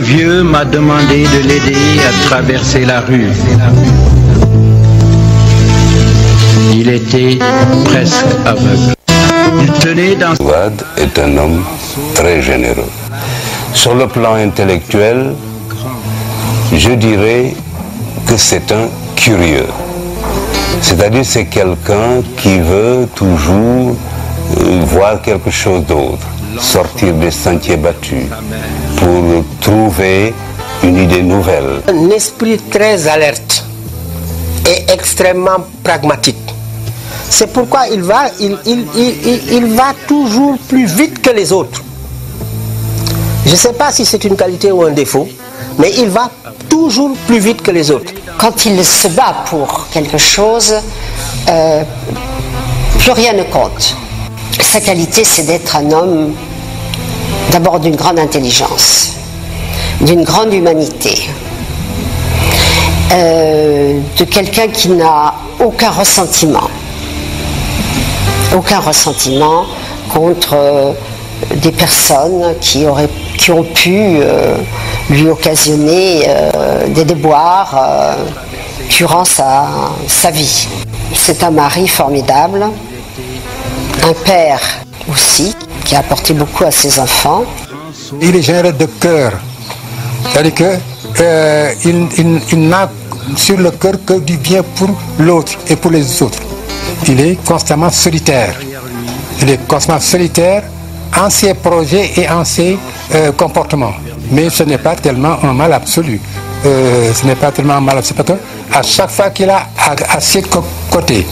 vieux m'a demandé de l'aider à traverser la rue. Il était presque aveugle. Il tenait dans... Wade est un homme très généreux. Sur le plan intellectuel, je dirais que c'est un curieux. C'est-à-dire c'est quelqu'un qui veut toujours voir quelque chose d'autre, sortir des sentiers battus pour trouver une idée nouvelle. Un esprit très alerte et extrêmement pragmatique. C'est pourquoi il va toujours plus vite que les autres. Je ne sais pas si c'est une qualité ou un défaut, mais il va toujours plus vite que les autres. Quand il se bat pour quelque chose, plus rien ne compte. Sa qualité, c'est d'être un homme d'abord d'une grande intelligence, d'une grande humanité, de quelqu'un qui n'a aucun ressentiment contre des personnes qui ont pu lui occasionner des déboires durant sa vie. C'est un mari formidable, un père aussi, qui a apporté beaucoup à ses enfants. Il est généreux de cœur, c'est-à-dire qu'il n'a sur le cœur que du bien pour l'autre et pour les autres. Il est constamment solitaire. En ses projets et en ses comportements. Mais ce n'est pas tellement un mal absolu. Parce que à chaque fois qu'il a à ses côtés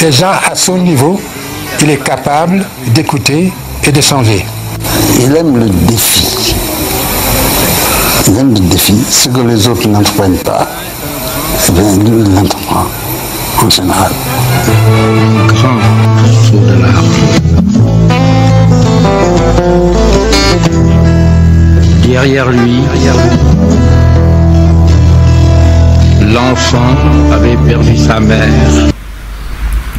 des gens à son niveau, il est capable d'écouter et de changer. Il aime le défi. Ce que les autres n'entreprennent pas, lui l'entreprend en général. Un grand saut de larmes. Derrière lui, l'enfant avait perdu sa mère.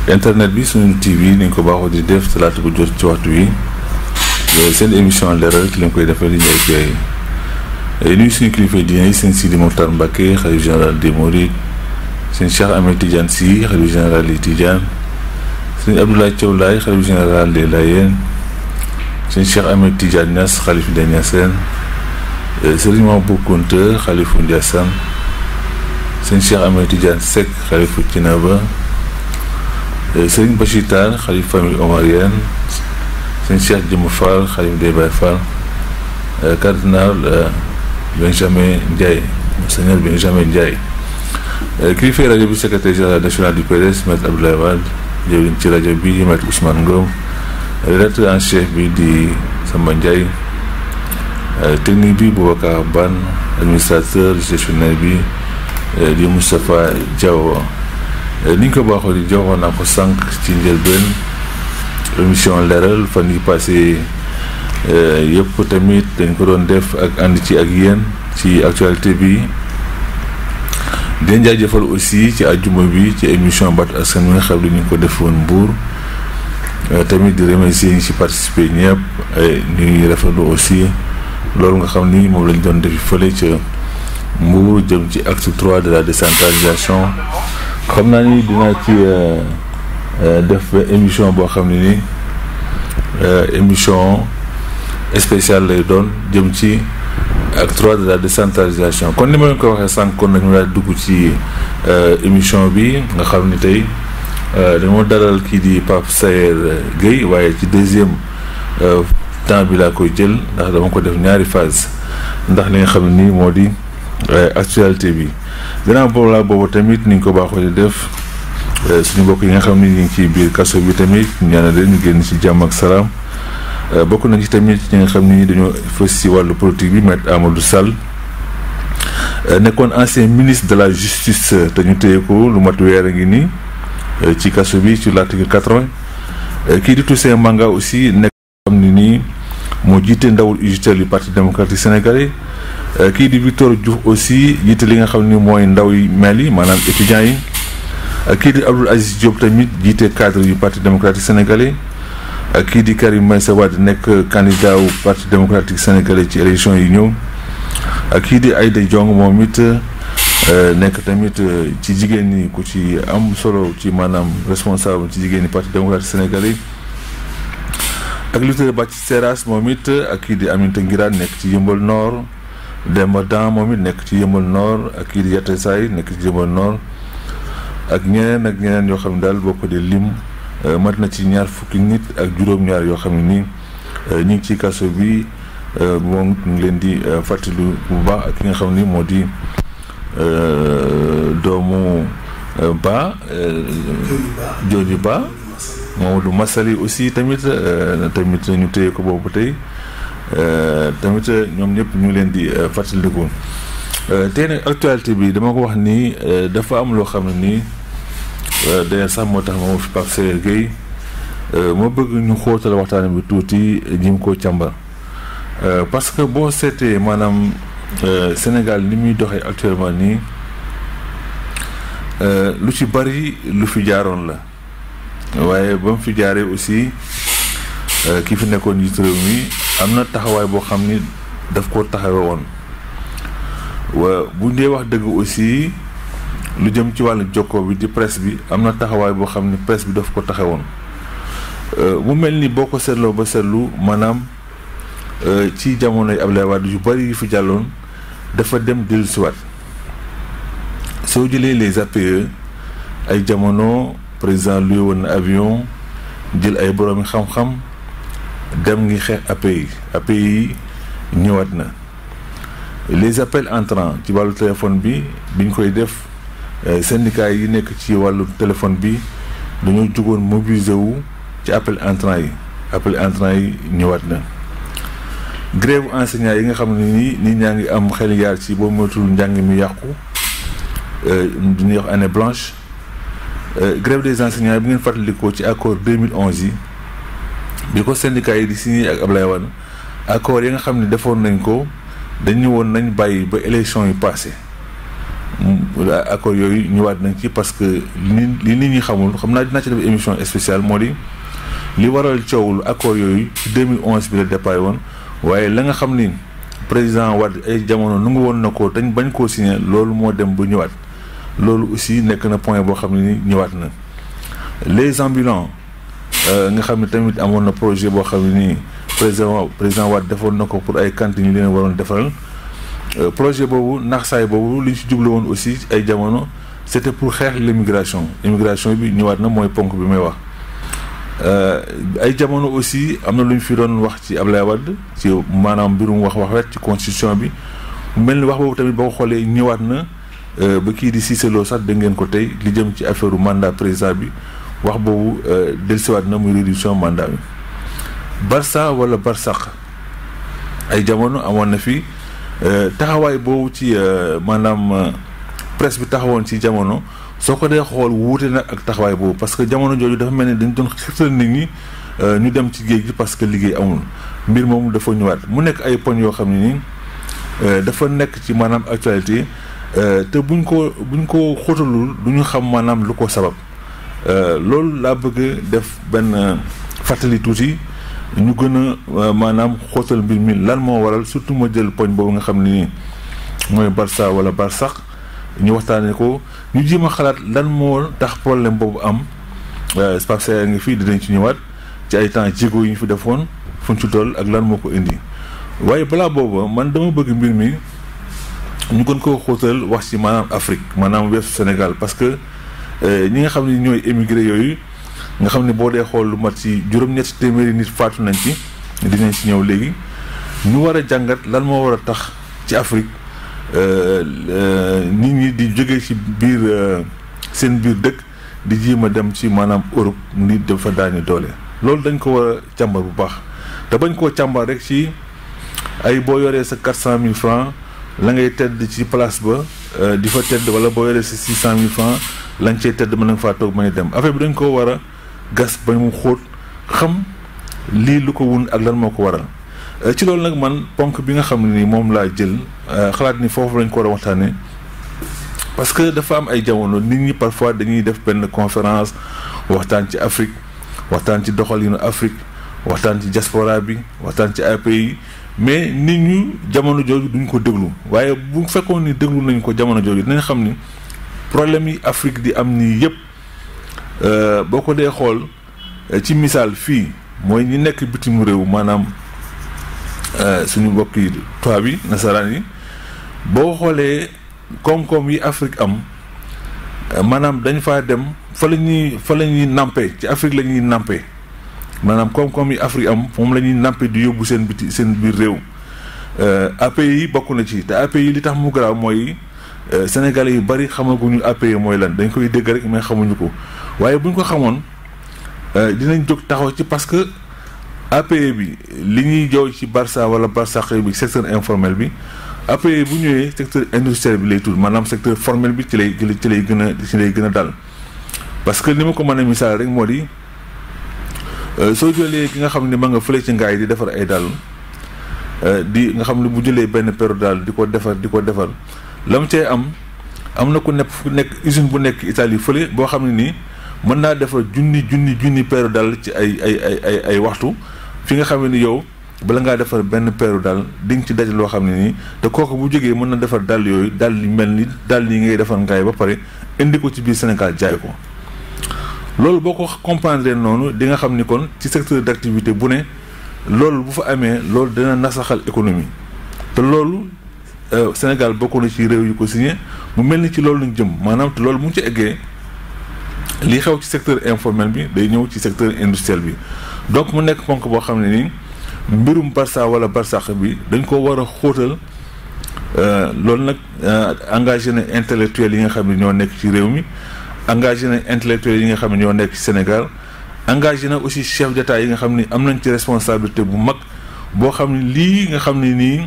Internet bi suñu TV ni ko baaxoo di def talaata bu jot ci waxtu wi seen émission leeral ki leen koy defal li ñuy koy nuyu suñu kilifa diine seen Sidi Mokhtar Mbacké xalifa général des Mourides seen Cheikh Ahmed Tidiane Sy xalifa général des Tidiane seen Abdoulaye Thiaw Laye xalifa général des Layènes seen Cheikh Ahmed Tidiane Niass xalifa des Niassène Serigne Mabou Kounta xalifa Ndiassane seen Cheikh Ahmed Tidiane Seck xalifa Thiénaba Serigne Bachir Tall xalifa famille omarienne seen Cheikh Jëmm Fall xalifa des Baye Fall cardinal Benjamin Ndiaye Monseigneur Benjamin Ndiaye kilifa rajo bi secrétaire général national du PDS maître Abdoulaye Wade jëwriñ ci rajo bi maître Ousmane Ngom rédacteur en chef bi di Samba Ndiaye technique bi Boubacar Ban administrateur gestionnaire bi di Moustapha Diaw ni ñu ko baaxoo di joxoon naa ko sànq ci njëlbeen émission leeral fan yi passé yëpp tamit dañ ko doon def ak ànd ci ak yéen ci actualité bi di jaajëfal aussi ci àjjuma bi ci émission Baatu Askan Wi nga xam ne ñu ko defoon Mbour tamit di remercier ñi ci participer ñëpp ñuy rafetlu aussi loolu nga xam ni moom lañ doon defi fële ca Mbour jëm ci acte 3 de la décentralisation xam naa ni dinaa ci def émission boo xam ne ni émission spéciale lay doon jëm ci acte 3 de la décentralisation kon ni ma leen ko waxee sànq kon nañu daal dugg ci émission bi nga xam ni tey dañoo dalal kii di Pape Saer Gueye waaye ci deuxième temps bi laa koy jël ndax dama ko def ñaari phase ndax li nga xam ne nii moo di actualité bi gannaaw boobu tamit ni ñu ko baaxoo di def suñu mbokk yi nga xam ni ñu ngi ci biir kaso bi tamit ñaanal leen ñu génn ci jàmm ak salaam bokk nañ ci tamit ñi nga xam ni dañoo fës ci wàllu politique bi maître Amadou Sall nekkoon ancien ministre de la justice te ñu téye ko lu mat weer a ngi nii ci kaso bi sur l'article 80 kii di Toussaint Manga aussi nekk xam ni nii moo jiite ndawul UJTL yu parti démocratique sénégalais kii di Victor Diouf aussi jiite li nga xam ni mooy ndaw yi mel yi maanaam étudiants yi kii di Abdoul Aziz Diop tamit jiite cadre yu parti démocratique sénégalais ak kii di Karim Meïssa Wade nekk candidat wu parti démocratique sénégalais ci élection yi ñëw ak kii di Aïda Diong moom it nekk tamit ci jigéen ñi ku ci am solo ci maanaam responsable ci jigéen ñi parti démocratique sénégalais ak Lutteur Bathie Seras moom it ak kii di Aminata Ngirane nekk ci Yeumbeul Nord Demba Dan moom it nekk ci Yeumbeul Nord ak kii di Yatta Say nekk ci Yeumbeul Nord ak ñeneen yoo xam ne daal boo ko dee lim mat na ci 20 nit ak juróom-ñaar yoo xam ne nii ñu ngi ci kaso bi moom ñu ngi leen di fàttali bu baax ak ki nga xam ni moo di doomu Ba Jooju Ba Mamadou Massaly aussi tamit ñu téye ko boobu tey tamit ñoom ñëpp ñu leen di fàttaliku tey nag actualité bi dama ko wax nii dafa am loo xam ne nii d'ailleurs sax moo tax ma fi Pape Seye Gueye ma bëgg ñu xóotal waxtaan bi tuuti jim koo càmbar parce que boo seetee maanaam Sénégal ni muy doxee actuellement nii lu ci bari lu fi jaaroon la waaye ba mu fi jaaree aussi ki fi nekkoon njiitu réew mi am na taxawaay boo xam ni daf ko taxawe woon bu dee wax dëgg aussi lu jëm ci wàllu jokkoo bi di presse bi am na taxawaay boo xam ni presse bi daf ko taxawoon mu mel ni boo ko seetloo ba seetlu maanaam ci jamonoy Abdoulaye Wade yu bari yu fi jàlloon dafa dem dellusiwaat soo jëlee les APE ay jamono président luy woon na avion jël ay boroomi xam-xam dem ngi xeex APE yi ñëwaat na les appels entrants ci wàllu téléphone bi biñ koy def syndicat yi nekk ci wàllu téléphone bi dañoo jugoon mobiliser wu ci appel entrant yi ñëwaat na grève enseignant yi nga xam ne nii nit ñaa ngi am xel yaar ci boo moytul njàng mi yàqu duñuy wax année blanche grève des enseignants bi ngeen fàttalikoo ci accord 2011 yi bi ko syndicat yi di signé ak Ablaye Wade accord yi nga xam ne defoon nañ ko dañu woon nañ bàyyi ba élection yi passé accord yooyu ñëwaat nañ ci parce que li nit ñi xamul xam naa dinaa ci def émission spéciale moo di li waral coowul accord yooyu ci 2011 bi la départ woon waaye la nga xam ni président Wade ay jamono nu ngi woon na ko dañ bañ koo signé loolu moo dem ba ñëwaat loolu aussi nekk na point boo xam ne ni ñëwaat na les ambulants nga xam ne tamit amoon na projet boo xam ne nii président Wade defoon na ko pour ay cantines ñu leen waroon defaral projet boobu nax saay boobu li ñu ci jublu woon aussi ay jamono c'était pour xeex l'immigration bi ñëwaat na mooy ponk bi may wax ay jamono aussi am na lu ñu fi doon wax ci Ablaye Wade ci maanaam mbirum wax wet ci constitution bi mel ni wax boobu tamit boo ko xoolee ñëwaat na ba kii di Cissé Lo sax dégg ngeen ko tey li jëm ci affaire mandat président bi wax boobu dellusiwaat na muy réduction mandat bi Barça wala Barsaq ay jamono amoon na fi taxawaay boobu ci maanaam presse bi taxawoon ci jamono soo ko dee xool wuute nag ak taxawaay boobu parce que jamono jooju dafa mel ni dañ doon xirtal nit ñi ñu dem ci géej gi parce que liggéey amul mbir moomu dafa ñëwaat mu nekk ay poñ yoo xam ne nii dafa nekk ci maanaam actualité te buñ ko xóotalul du ñu xam maanaam lu ko sabab loolu laa bëgg def benn fàttali tuuti ñu gën a maanaam xóotal mbir mi lan moo waral surtout ma jël poñ boobu nga xam ne nii mooy Barça wala Barsaq ñu waxtaanee ko ñu jéem a xalaat lan moo tax problème boobu am Pape Seye ngi fii dinañ ci ñëwaat ci ay temps jéego yi ñu fi defoon fu ñu ci toll ak lan moo ko indi waaye balaa boobu man dama bëgg mbir mi ñu gën koo xóotal wax ci maanaam Afrique maanaam weesu Sénégal parce que ñi nga xam ne ñooy émigré yooyu nga xam ne boo dee xool lu mat ci juróom-ñetti téeméeri nit faatu nañ ci dinañ ci ñëw léegi ñu war a jàngat lan moo war a tax ci Afrique nit ñi di jóge ci biir seen biir dëkk di jéem a dem ci maanaam Europe nit dafa daani doole loolu dañ ko war a càmbar bu baax te bañ koo càmbar rek ci ay boo yoree sa 400 000 francs la ngay tedd ci place ba di fa tedd wala boo yoree sa 600 000 francs la nga cay tedd mën nga faa toog mën a dem affaire bi dañ ko war a gas ba mu xóot xam lii lu ko wun ak lan moo ko waral ci loolu nag man ponk bi nga xam ne ni moom laa jël xalaat ni foofu lañ ko war a waxtaanee parce que dafa am ay jamono nit ñi parfois dañuy def benn conférence waxtaan ci Afrique waxtaan ci doxalinu Afrique waxtaan ci diaspora bi waxtaan ci API mais nit ñu jamono jooju duñ ko déglu waaye bu fekkoon ni déglu nañ ko jamono jooju dinañ xam ni problème yi Afrique di am nii yëpp boo ko dee xool ci misaal fii mooy ñi nekk bitim réew maanaam suñu mbokk yi tubaab yi nasaraan yi boo xoolee koom-koom yi Afrique am maanaam dañ faa dem fa la ñuy nampé ci Afrique la ñuy nampé maanaam koom-koom yi Afrique am moom la ñuy nampé di yóbbu seen biir réew API yi bokk na ci te API yi li tax mu garaaw mooy Sénégalais yu bari xamaguñu API mooy lan dañ koy dégg rek mais xamuñu ko waaye buñ ko xamoon dinañ jóg taxaw ci parce que API bi li ñuy jooy ci Barça wala Barsaq bi secteur informel bi API bu ñëwee secteur industriel bi lay tudd maanaam secteur formel bi ci lay gën a dal parce que ni ma ko mën a misaal rek moo di soo jëlee ki nga xam ne ma nga fële ci ngaay di defar ay dàll di nga xam ne bu jëlee benn paire dàll di ko defar la mu cee am na ku nekk usine bu nekk Italie fële boo xam ne nii mën naa defar junni paire dàll ci ay waxtu fi nga xam ne ni yow bala ngaa defar benn paire dàll di nga ci daj loo xam ne nii te kooku bu jógee mën na defar dàll yooyu dàll yi mel ni dàll yi ngay defar ngaay ba pare indi ko ci biir Sénégal jaay ko loolu boo ko comprendre noonu di nga xam ni kon ci secteur d'activité bu ne loolu bu fa amee loolu dina nasaxal économie te loolu Sénégal bokk na ci réew yu ko signé mu mel ni ci loolu lañ jëm maanaam te loolu mu ci eggee li xew ci secteur informel bi day ñëw ci secteur industriel bi donc mu nekk ponk boo xam ne ni mbirum Barça wala Barsaq bi dañ ko war a xóotal loolu nag engagé na intellectuels yi nga xam ne ñoo nekk ci réew mi engagé na intellectuels yi nga xam ne ñoo nekk ci Sénégal engagé na aussi chef d'État yi nga xam ni am nañ ci responsabilité bu mag boo xam ne lii nga xam ne nii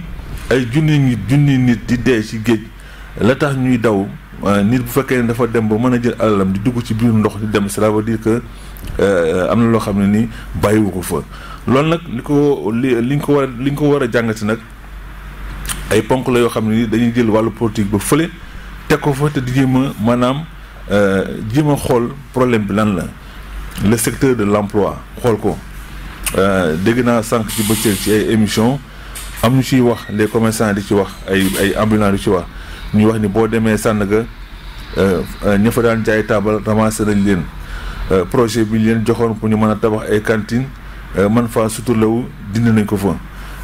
ay junni nit di dee ci géej la tax ñuy daw nit bu fekkee ne dafa dem ba mën a jël alalam di dugg ci biir ndox di dem cela veut dire que am na loo xam ne nii bàyyiwu ko fa loolu nag li ñu ko war a jàngati nag ay ponk la yoo xam ne nii dañuy jël wàllu politique ba fële teg ko fa te di jéem a maanaam jéem a xool problème bi lan la le secteur de l'emploi xool ko dégg naa sànq ci bëccëg ci ay émission am ñu ciy wax les commerçants di ci wax ay ambulants di ci wax ñuy wax ni boo demee Sandaga ña fa daan jaay taabal ramassé nañ leen projet bi leen joxoon pour ñu mën a tabax ay cantines man fa suturlawu dindi nañ ko fa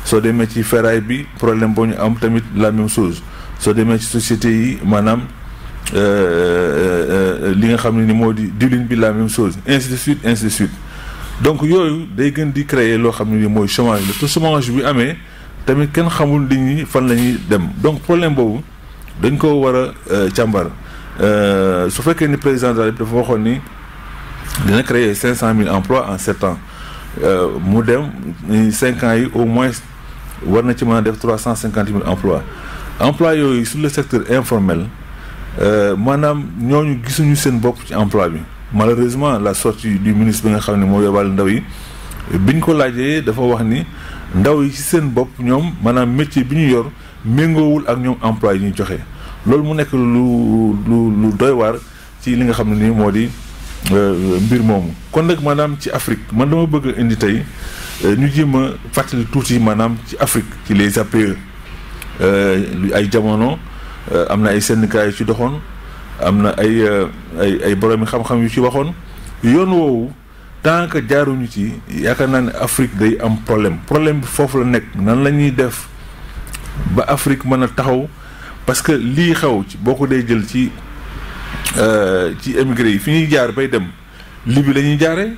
soo demee ci ferraille bi problème boo ñu am tamit la même chose soo demee ci société yi maanaam li nga xam ne ni moo di diwlin bi la même chose ainsi de suite donc yooyu day gën di créer loo xam ne ni mooy chômage la te chômage bi amee tamit kenn xamul nit ñi fan la ñuy dem donc problème boobu dañ ko war a càmbar su fekkee ni président de la République dafa waxoon ni dina créer 500 000 emplois en 7 ans mu dem 5 ans yi au moins war na ci mën a def 350 000 emplois yooyu sur le secteur informel maanaam ñooñu gisuñu seen bopp ci emploi bi malheureusement la sortie du ministre bi nga xam ne moo yor wàllu ndaw yi biñ ko laajee dafa wax ni ndaw yi ci seen bopp ñoom maanaam métier bi ñu yor méngoowul ak ñoom emploi yi ñuy joxe loolu mu nekk lu doy waar ci li nga xam ne nii moo di mbir moomu kon nag maanaam ci Afrique man dama bëgg a indi tey ñu jéem a fàttali tuuti maanaam ci Afrique ci les APE ay jamono am na ay syndicats yu ci doxoon am na ay boroomi xam-xam yu ci waxoon yoon woowu tant que jaaruñu ci yaakaar naa ne Afrique day am problème bi foofu la nekk nan la ñuy def ba Afrique mën a taxaw parce que lii xew ci boo ko dee jël ci émigré yi fi ñuy jaar bay dem Libye la ñuy jaare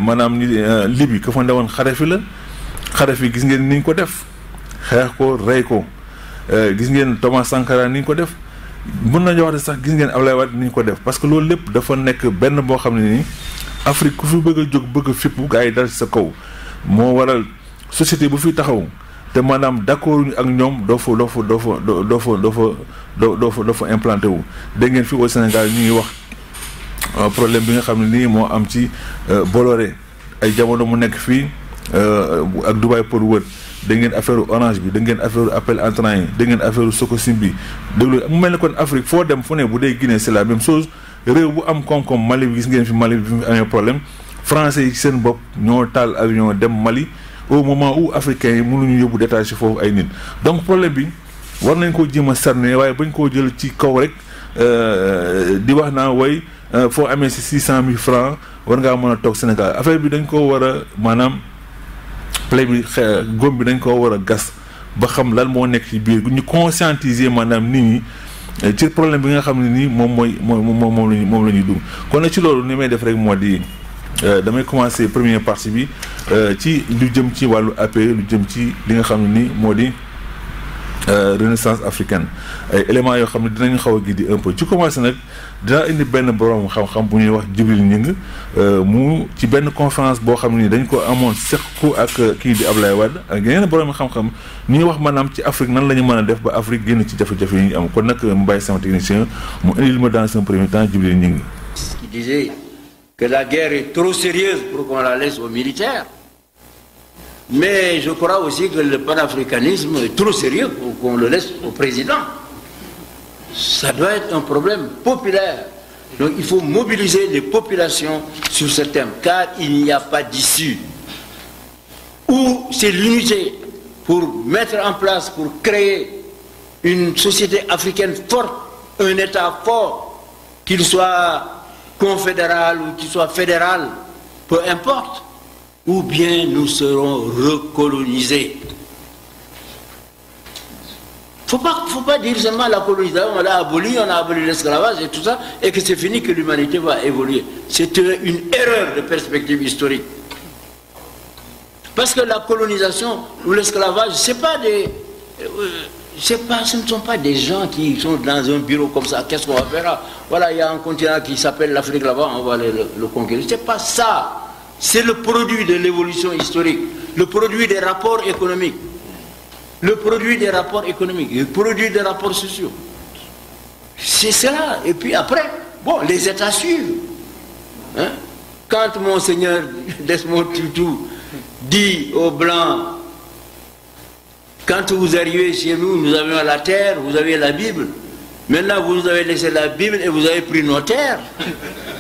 maanaam Libye ka fa newoon Kadhafi la Kadhafi gis ngeen ni ñu ko def xeex ko rey ko gis ngeen Thomas Sankara ni ñu ko def mën nañu wax ne sax gis ngeen Abdoulaye Wade ni ñu ko def parce que loolu lépp dafa nekk benn boo xam ne nii Afrique ku fi bëgg a jóg bëgg a fippu gaa yi dal ci sa kaw moo waral société bu fi taxaw te maanaam d'accord ñu ak ñoom doo fa implanté wu dégg ngeen fii au Sénégal ñu ngi wax problème bi nga xam ne nii moo am ci Bolloré ay jamono mu nekk fii ak Dubaï pour wër dégg ngeen affaire Orange bi dégg ngeen affaire appel entrant yi dégg ngeen affaire Sococim bi déglu mu mel ne kon Afrique foo dem fu ne bu dee Guinée c'est la même chose réew bu am koom-koom Mali bi gis ngeen fi Mali bi fi amee problème français yi seen bopp ñoo taal avion dem Mali au moment où africains yi mënuñu yóbbu détaché foofu ay nit donc problème bi war nañ koo jéem a cerner waaye bañ koo jël ci kaw rek di wax naa way foo amee si 600 000 francs war ngaa mën a toog Sénégal affaire bi dañ koo war a maanaam play bi góom bi dañ koo war a gas ba xam lan moo nekk ci biir ñu conscientiser maanaam nit ñi ci problème bi nga xam ne nii moom la ñuy dugg kon nag ci loolu ni may def rek moo di damay commencer première partie bi ci lu jëm ci wàllu APE lu jëm ci li nga xam ne nii moo di renaissance africaine ay éléments yoo xam ne dinañ xaw a gidi un peu ci commencé nag dinaa indi benn borom xam-xam bu ñuy wax Djibril Gningue mu ci benn conférence boo xam ne dañ ko amoon seq ko ak kii di Ablaye Wade ak yeneen borom xam-xam ñuy wax maanaam ci Afrique nan la ñu mën a def ba Afrique génn ci jafe-jafe yi ñu am kon nag mu bàyyi sama technicien mu indil ma dans un premier temps Djibril Gningue. Qui disait que la guerre est trop sérieuse pour qu'on la laisse aux militaires. Mais je crois aussi que le panafricanisme est trop sérieux pour qu'on le laisse au président. Ça doit être un problème populaire. Donc il faut mobiliser les populations sur ce thème, car il n'y a pas d'issue. Ou c'est l'unité pour mettre en place, pour créer une société africaine forte, un État fort, qu'il soit confédéral ou qu'il soit fédéral, peu importe. Ou bien nous serons recolonisés. Faut pas dire seulement la colonisation, on a aboli l'esclavage et tout ça, et que c'est fini, que l'humanité va évoluer. C'est une erreur de perspective historique. Parce que la colonisation ou l'esclavage, ce ne sont pas des gens qui sont dans un bureau comme ça. Qu'est-ce qu'on va faire? Voilà, il y a un continent qui s'appelle l'Afrique là-bas, on va le conquérir. C'est pas ça. C'est le produit de l'évolution historique, le produit des rapports économiques, le produit des rapports économiques, le produit des rapports sociaux. C'est cela. Et puis après, bon, les États suivent. Hein? Quand Monseigneur Desmond Tutu dit aux Blancs, quand vous arrivez chez nous, nous avions la terre, vous avez la Bible. Maintenant, vous nous avez laissé la Bible et vous avez pris nos terres.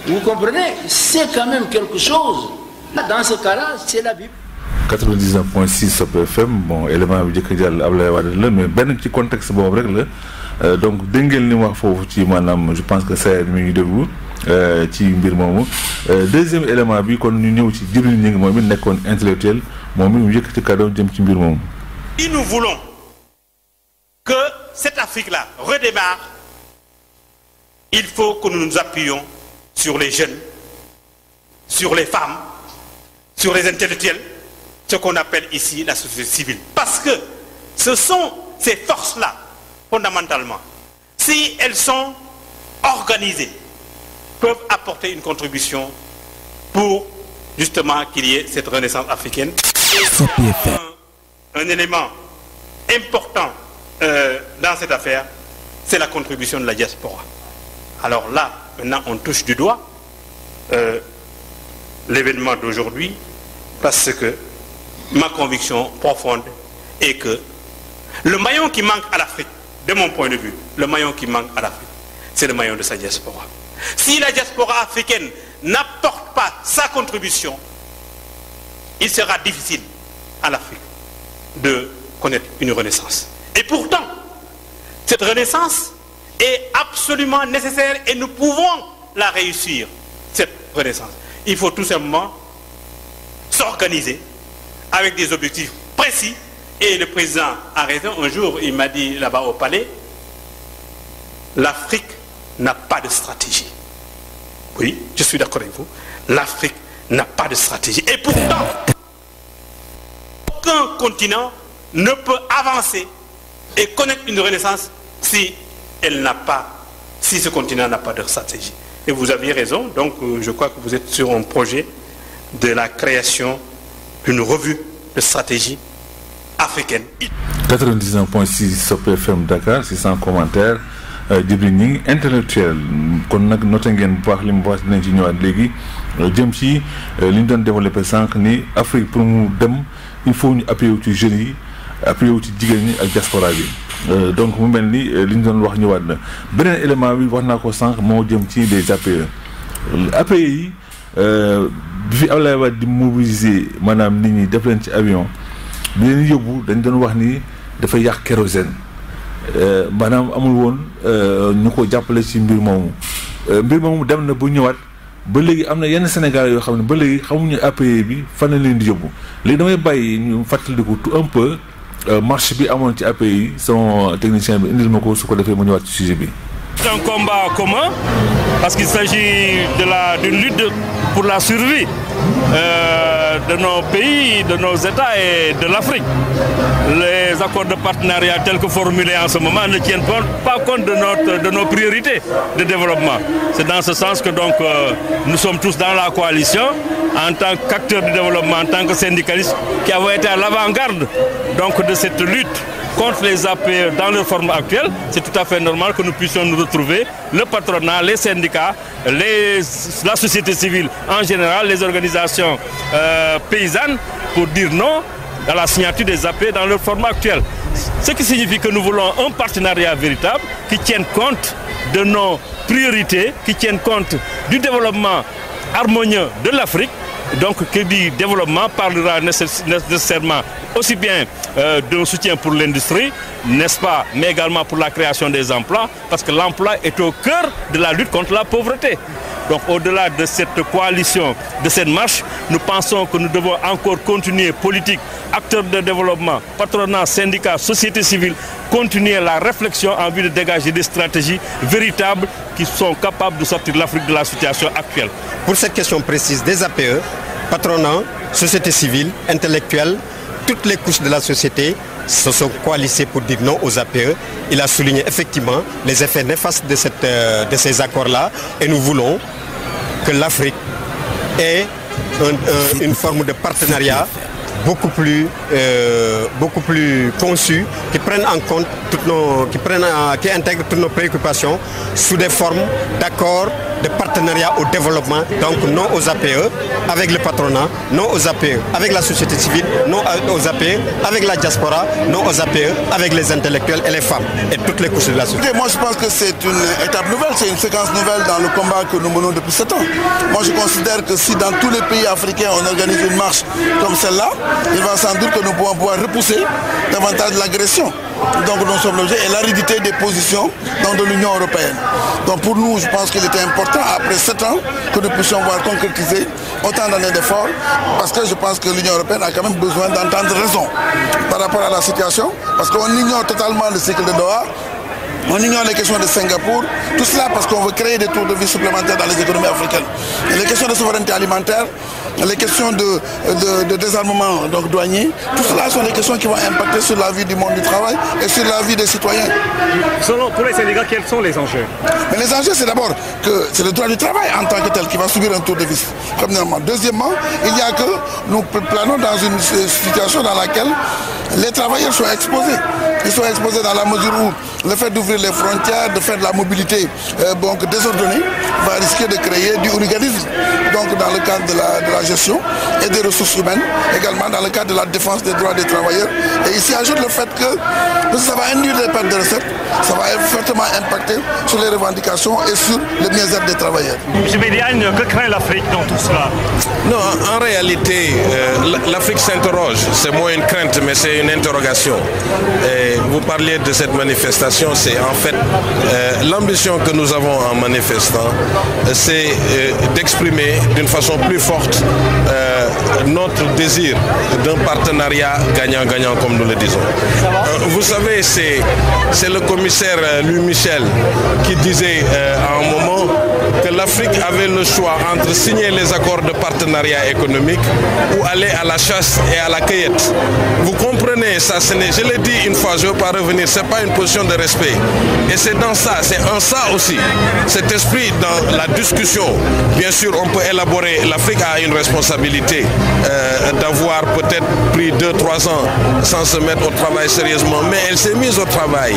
Vous comprenez? C'est quand même quelque chose. Dans ce cas-là, c'est la Bible. 99.6 Sop FM bon élément bi jëkk jàll Ablaye Wade la mais benn ci contexte boobu rek la donc dégg ngeen li mu wax foofu ci maanaam je pense que ça mi ngi déglu ci mbir moomu deuxième élément bi kon ñu ñëw ci Djibril Gningue moom it nekkoon intellectuel moom it mu yëkkati kàddoom jëm ci mbir moomu. Si nous voulons que cette Afrique-là redémarre, il faut que nous nous appuyions sur les jeunes, sur les femmes, sur les intellectuels, ce qu'on appelle ici la société civile. Parce que ce sont ces forces-là, fondamentalement, si elles sont organisées, peuvent apporter une contribution pour justement qu'il y ait cette renaissance africaine. Un élément important dans cette affaire, c'est la contribution de la diaspora. Alors là, maintenant, on touche du doigt l'événement d'aujourd'hui, parce que ma conviction profonde est que le maillon qui manque à l'Afrique, de mon point de vue, le maillon qui manque à l'Afrique, c'est le maillon de sa diaspora. Si la diaspora africaine n'apporte pas sa contribution, il sera difficile à l'Afrique de connaître une renaissance. Et pourtant, cette renaissance est absolument nécessaire et nous pouvons la réussir, cette renaissance. Il faut tout simplement s'organiser avec des objectifs précis. Et le président a raison. Un jour, il m'a dit là-bas au palais, l'Afrique n'a pas de stratégie. Oui, je suis d'accord avec vous. L'Afrique n'a pas de stratégie. Et pourtant, aucun continent ne peut avancer et connaître une renaissance si ce continent n'a pas de stratégie. Et vous aviez raison, donc je crois que vous êtes sur un projet de la création d'une revue de stratégie africaine. 99.6 Sop FM Dakar, c'est sans commentaire. Djibril Gningue intellectuel kon nag noté ngeen bu baax li mu wax dinañ ci ñëwaat léegi jëm ci li ñu doon développé sànq ni Afrique pour mu dem il faut ñu appuyer wu ci jeunes yi appuyer wu ci jigéen ñi ak diaspora bi donc mu mel ni li ñu doon wax ñëwaat na beneen élément bi wax naa ko sànq moo jëm ci les APE APE yi bi fi Abdoulaye Wade di mobiliser maanaam nit ñi def leen ci avion bi leen yóbbu dañ doon wax ni dafa yàq kérosène maanaam amul woon ñu ko jàppale ci mbir moomu dem na bu ñëwaat ba léegi am na yenn Sénégalais yoo xam ne ba léegi xamuñu APE bi fan la leen di yóbbu léegi damay bàyyi ñu fàttaliku tout un peu marche bi amoon ci APE yi sama technicien bi indil ma ko su ko defee mu ñëwaat ci sujet bi. C'est un combat commun parce qu'il s'agit d'une lutte pour la survie de nos pays, de nos États et de l'Afrique. Les accords de partenariat tels que formulés en ce moment ne tiennent pas compte de nos priorités de développement. C'est dans ce sens que donc, nous sommes tous dans la coalition en tant qu'acteurs du développement, en tant que syndicalistes qui avons été à l'avant-garde de cette lutte contre les APE dans leur forme actuelle. C'est tout à fait normal que nous puissions nous retrouver, le patronat, les syndicats, la société civile en général, les organisations paysannes, pour dire non à la signature des APE dans leur forme actuelle. Ce qui signifie que nous voulons un partenariat véritable qui tienne compte de nos priorités, qui tienne compte du développement harmonieux de l'Afrique. Donc, qui dit développement parlera nécessairement aussi bien d'un soutien pour l'industrie, n'est-ce pas, mais également pour la création des emplois, parce que l'emploi est au cœur de la lutte contre la pauvreté. Donc, au-delà de cette coalition, de cette marche, nous pensons que nous devons encore continuer, politique, acteurs de développement, patronat, syndicats, société civile, continuer la réflexion en vue de dégager des stratégies véritables qui sont capables de sortir l'Afrique de la situation actuelle. Pour cette question précise des APE, patronat, société civile, intellectuelle, toutes les couches de la société se sont coalisées pour dire non aux APE. Il a souligné effectivement les effets néfastes de ces accords-là et nous voulons que l'Afrique ait une forme de partenariat beaucoup plus conçu, qui prenne en compte qui intègre toutes nos préoccupations sous des formes d'accords de partenariat au développement. Donc non aux APE avec le patronat, non aux APE avec la société civile, non aux APE avec la diaspora, non aux APE avec les intellectuels et les femmes et toutes les couches de la société. Moi je pense que c'est une étape nouvelle, c'est une séquence nouvelle dans le combat que nous menons depuis 7 ans. Moi je considère que si dans tous les pays africains on organise une marche comme celle-là, il va sans doute que nous pouvons pouvoir repousser davantage l'agression. Donc nous sommes l'objet et l'aridité des positions de l'Union européenne. Donc pour nous, je pense qu'il était important, après 7 ans, que nous puissions voir concrétiser autant d'années d'efforts, parce que je pense que l'Union européenne a quand même besoin d'entendre raison par rapport à la situation, parce qu'on ignore totalement le cycle de Doha. On ignore les questions de Singapour, tout cela parce qu'on veut créer des tours de vie supplémentaires dans les économies africaines. Et les questions de souveraineté alimentaire, les questions de désarmement douanier, tout cela sont des questions qui vont impacter sur la vie du monde du travail et sur la vie des citoyens. Pour les syndicats, quels sont les enjeux? Mais les enjeux, c'est d'abord que c'est le droit du travail en tant que tel qui va subir un tour de vis. Premièrement. Deuxièmement, il y a que nous planons dans une situation dans laquelle les travailleurs sont exposés. Ils sont exposés dans la mesure où le fait d'ouvrir les frontières, de faire de la mobilité désordonnée, va risquer de créer du hooliganisme. Donc dans le cadre de la gestion et des ressources humaines, également dans le cadre de la défense des droits des travailleurs. Et ici ajoute le fait que ça va induire des pertes de recettes, ça va fortement impacter sur les revendications et sur le bien-être des travailleurs. M. Médiane, que craint l'Afrique dans tout cela? Non, en réalité, l'Afrique s'interroge. C'est moins une crainte, mais c'est une interrogation. Et vous parliez de cette manifestation, c'est en fait l'ambition que nous avons en manifestant, c'est d'exprimer d'une façon plus forte notre désir d'un partenariat gagnant-gagnant, comme nous le disons. Vous savez, c'est le commissaire Louis Michel qui disait à un moment que l'Afrique avait le choix entre signer les accords de partenariat économique ou aller à la chasse et à la cueillette. Vous comprenez, ça, je l'ai dit une fois, je ne veux pas revenir, ce n'est pas une position de respect. Et c'est dans ça, c'est en ça aussi, cet esprit dans la discussion. Bien sûr, on peut élaborer, l'Afrique a une responsabilité d'avoir peut-être pris 2-3 ans sans se mettre au travail sérieusement effectivement, mais elle s'est mise au travail.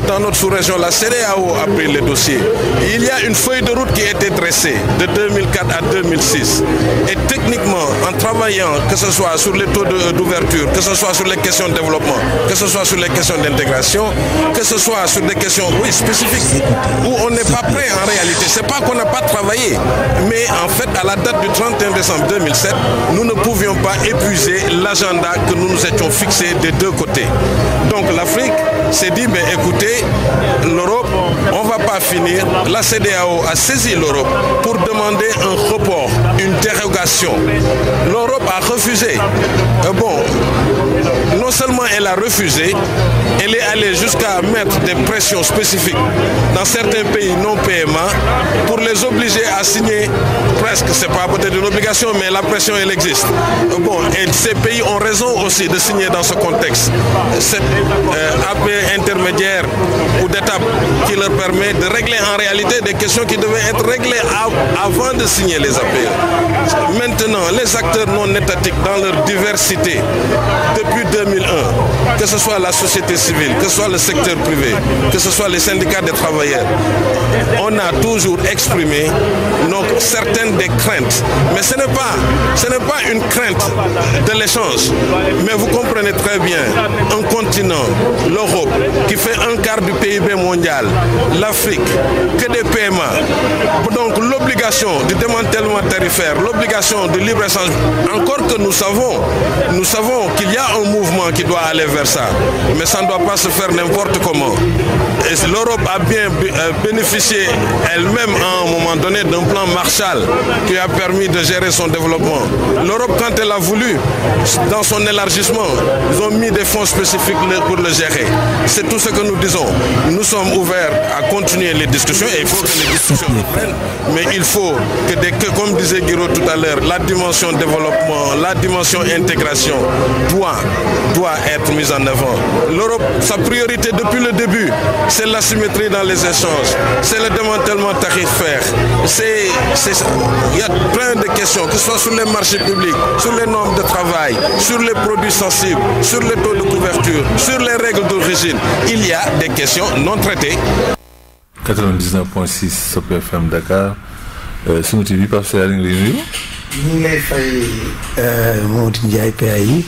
Dans notre sous-région, la CEDEAO a pris le dossier. Il y a une feuille de route qui a été dressée de 2004 à 2006. Et techniquement, en travaillant, que ce soit sur les taux d'ouverture, que ce soit sur les questions de développement, que ce soit sur les questions d'intégration, que ce soit sur des questions spécifiques, où on n'est pas prêt en réalité. C'est pas qu'on n'a pas travaillé, mais en fait, à la date du 31 décembre 2007, nous ne pouvions pas épuiser l'agenda que nous nous étions fixés des deux côtés. Donc l'Afrique s'est dit, mais écoutez, l'Europe, on ne va pas finir. La CEDEAO a saisi l'Europe pour demander un report, une dérogation. L'Europe a refusé. Bon, non seulement elle a refusé, elle est allée jusqu'à mettre des pressions spécifiques dans certains pays non PMA pour les obliger à signer presque, c'est pas peut-être une obligation, mais la pression elle existe. Bon, et ces pays ont raison aussi de signer dans ce contexte. Cette APE intermédiaire ou d'étape qui leur permet de régler en réalité des questions qui devaient être réglées avant de signer les APE. Maintenant, les acteurs non étatiques dans leur diversité, depuis 2001, que ce soit la société civile, que ce soit le secteur privé, que ce soit les syndicats des travailleurs, on a toujours exprimé certaines des craintes. Mais ce n'est pas une crainte de l'échange. Mais vous comprenez très bien, un continent, l'Europe, qui fait un quart du PIB mondial, l'Afrique, que des PMA. Donc l'obligation du démantèlement tarifaire, l'obligation du libre-échange, encore que nous savons qu'il y a un mouvement qui doit aller vers ça. Mais ça ne doit pas se faire n'importe comment. Et l'Europe a bien bénéficié elle-même à un moment donné d'un plan Marshall qui a permis de gérer son développement. L'Europe, quand elle a voulu, dans son élargissement, ils ont mis des fonds spécifiques pour le gérer. C'est tout ce que nous disons. Nous sommes ouverts à continuer les discussions et il faut que les discussions reprennent. Mais il faut que, comme disait Guiraud tout à l'heure, la dimension développement, la dimension intégration doit être mise en avant. L'Europe, sa priorité depuis le début, c'est l'asymétrie dans les échanges, c'est le démantèlement tarifaire, il y a plein de questions, que ce soit sur les marchés publics, sur les normes de travail, sur les produits sensibles, sur les taux de couverture, sur les règles d'origine. Il y a des questions non traitées. 99.6 Sop FM Dakar, Sunu TV, Pape Seyar ngi lay nuyu. ñu ngi lay fay Mamadou Ndiaye PAI.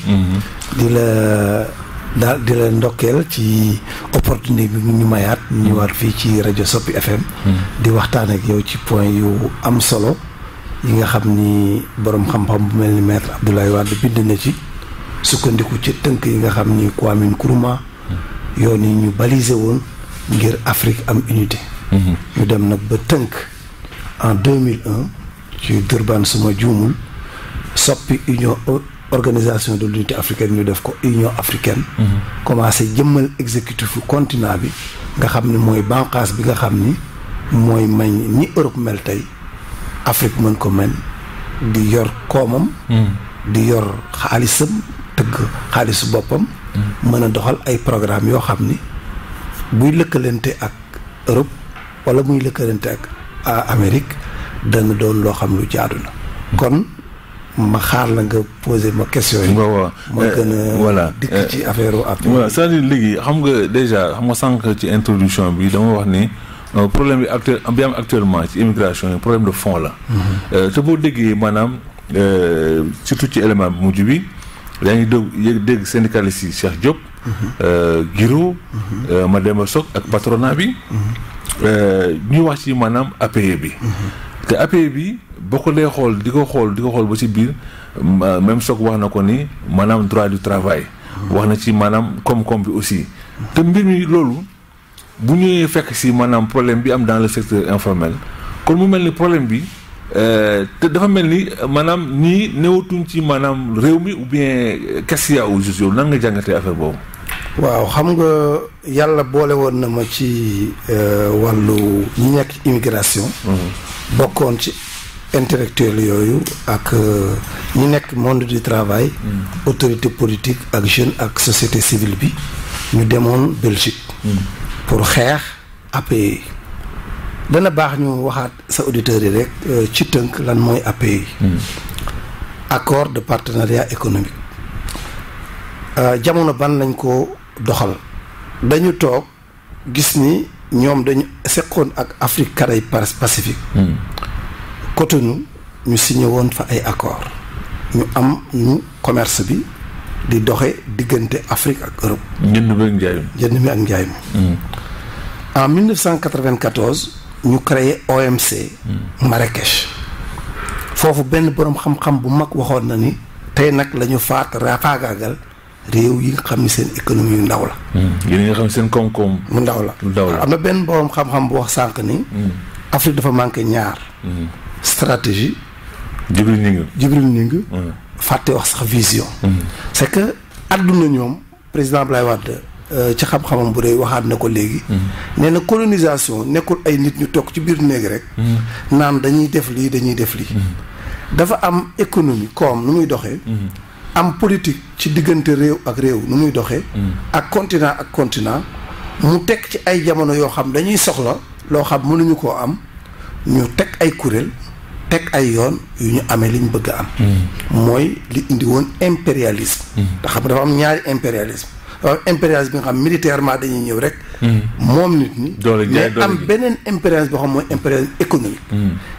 di la ndokkeel ci opportunité bi ñu mayaat ñu war fii ci rajo Sop FM. di waxtaan ak yow ci point yu am solo yi nga xam ni borom xam-xam bu mel ni maître Abdoulaye Wade bind na ci sukkandiku ci tënk yi nga xam ni Kwame Nkrumah yoon yi ñu balisé woon ngir Afrique am unité. ñu dem nag ba tënk en 2001 ci Durban suma juumul soppi organisation de l'unité africaine ñu def ko Union africaine. commencé jëmmal exécutif continent bi nga xam ni mooy banqaas bi nga xam ni mooy mañ ni Europe mel tey Afrique mën ko mel di yor koomam. di yor xaalisam tëgg xaalisu boppam. mën a doxal ay programme yoo xam ni buy lëkkalante ak Europe wala muy lëkkalante ak Amérique dana doon loo xam lu jaadu na. kon ma xaar la nga posé ma question yi. ma gën a voilà dikk ci affaire après. voilà c'est-à-dire léegi xam nga déjà xam nga sànq ci introduction bi dama wax ni problème bi am actuellement ci immigration yi problème de fond la. te boo déggee maanaam surtout ci élément bu mujj bi yaa ngi dégg syndicaliste yi Cheikh Diop. Guiraud. Mademba Sock ak patronat bi. ñuy wax ci maanaam APE bi. te APE bi boo ko dee xool di ko xool ba ci biir même Sock wax na ko ni maanaam droit du travail. wax na ci maanaam koom-koom bi aussi. te mbir mi loolu bu ñuy fekk si maanaam problème bi am dans le secteur informel kon mu mel ni problème bi te dafa mel ni maanaam ñii newatuñ ci maanaam réew mi ou bien qu'est-ce qu'il y a au juste yow nan nga jàngatee affaire boobu. waaw xam nga yàlla boole woon na ma ci wàllu ñi nekk ci immigration. bokkoon ci intellectuel yooyu ak ñi nekk monde du travail. autorité politique ak jeune ak société civile bi ñu demoon Belgique. pour xeex APE. dana baax ñu waxaat sa auditeurs yi rek ci tënk lan mooy APE. accord de partenariat économique. jamono ban lañ ko doxal dañu toog gis ni ñoom dañu seqoon ak Afrique Caraïbes Pacifique Cotonou ñu signé woon fa ay accord ñu am ñu commerce bi di doxe diggante Afrique ak Europe. jënd bi ak njaay mi. jënd mi ak njaay mi. En 1994 ñu créé OMC. Marrakech. foofu benn boroom xam-xam bu mag waxoon na ni tey nag la ñu faagaagal réew yi nga xam ni seen économie yu ndaw la. yéen nga xam seen koom-koom. mu ndaw la am na benn boroom xam-xam bu wax sànq ni. Afrique dafa manqué ñaar. stratégie. Djibril Gningue. fàtte wax sax vision. c'est que àdduna ñoom président Abdoulaye Wade ci xam-xamam bu rëy waxaat na ko léegi. nee na colonisation nekkul ay nit ñu toog ci biir néeg rek. naan dañuy def lii dañuy def lii. dafa am économie comme nu muy doxee. am politique ci diggante réew ak réew nu muy doxee. ak continent mu teg ci ay jamono yoo xam dañuy soxla loo xam mënuñu koo am ñu teg ay kuréel. teg ay yoon yu ñu amee li ñu bëgg a am. mooy li indi woon impérialisme. te xam dafa am ñaari impérialisme dafa am impérialisme bi nga xam militairement dañuy ñëw rek. moom nit ñi. mais am beneen impérialisme boo xam mooy impérialisme économique.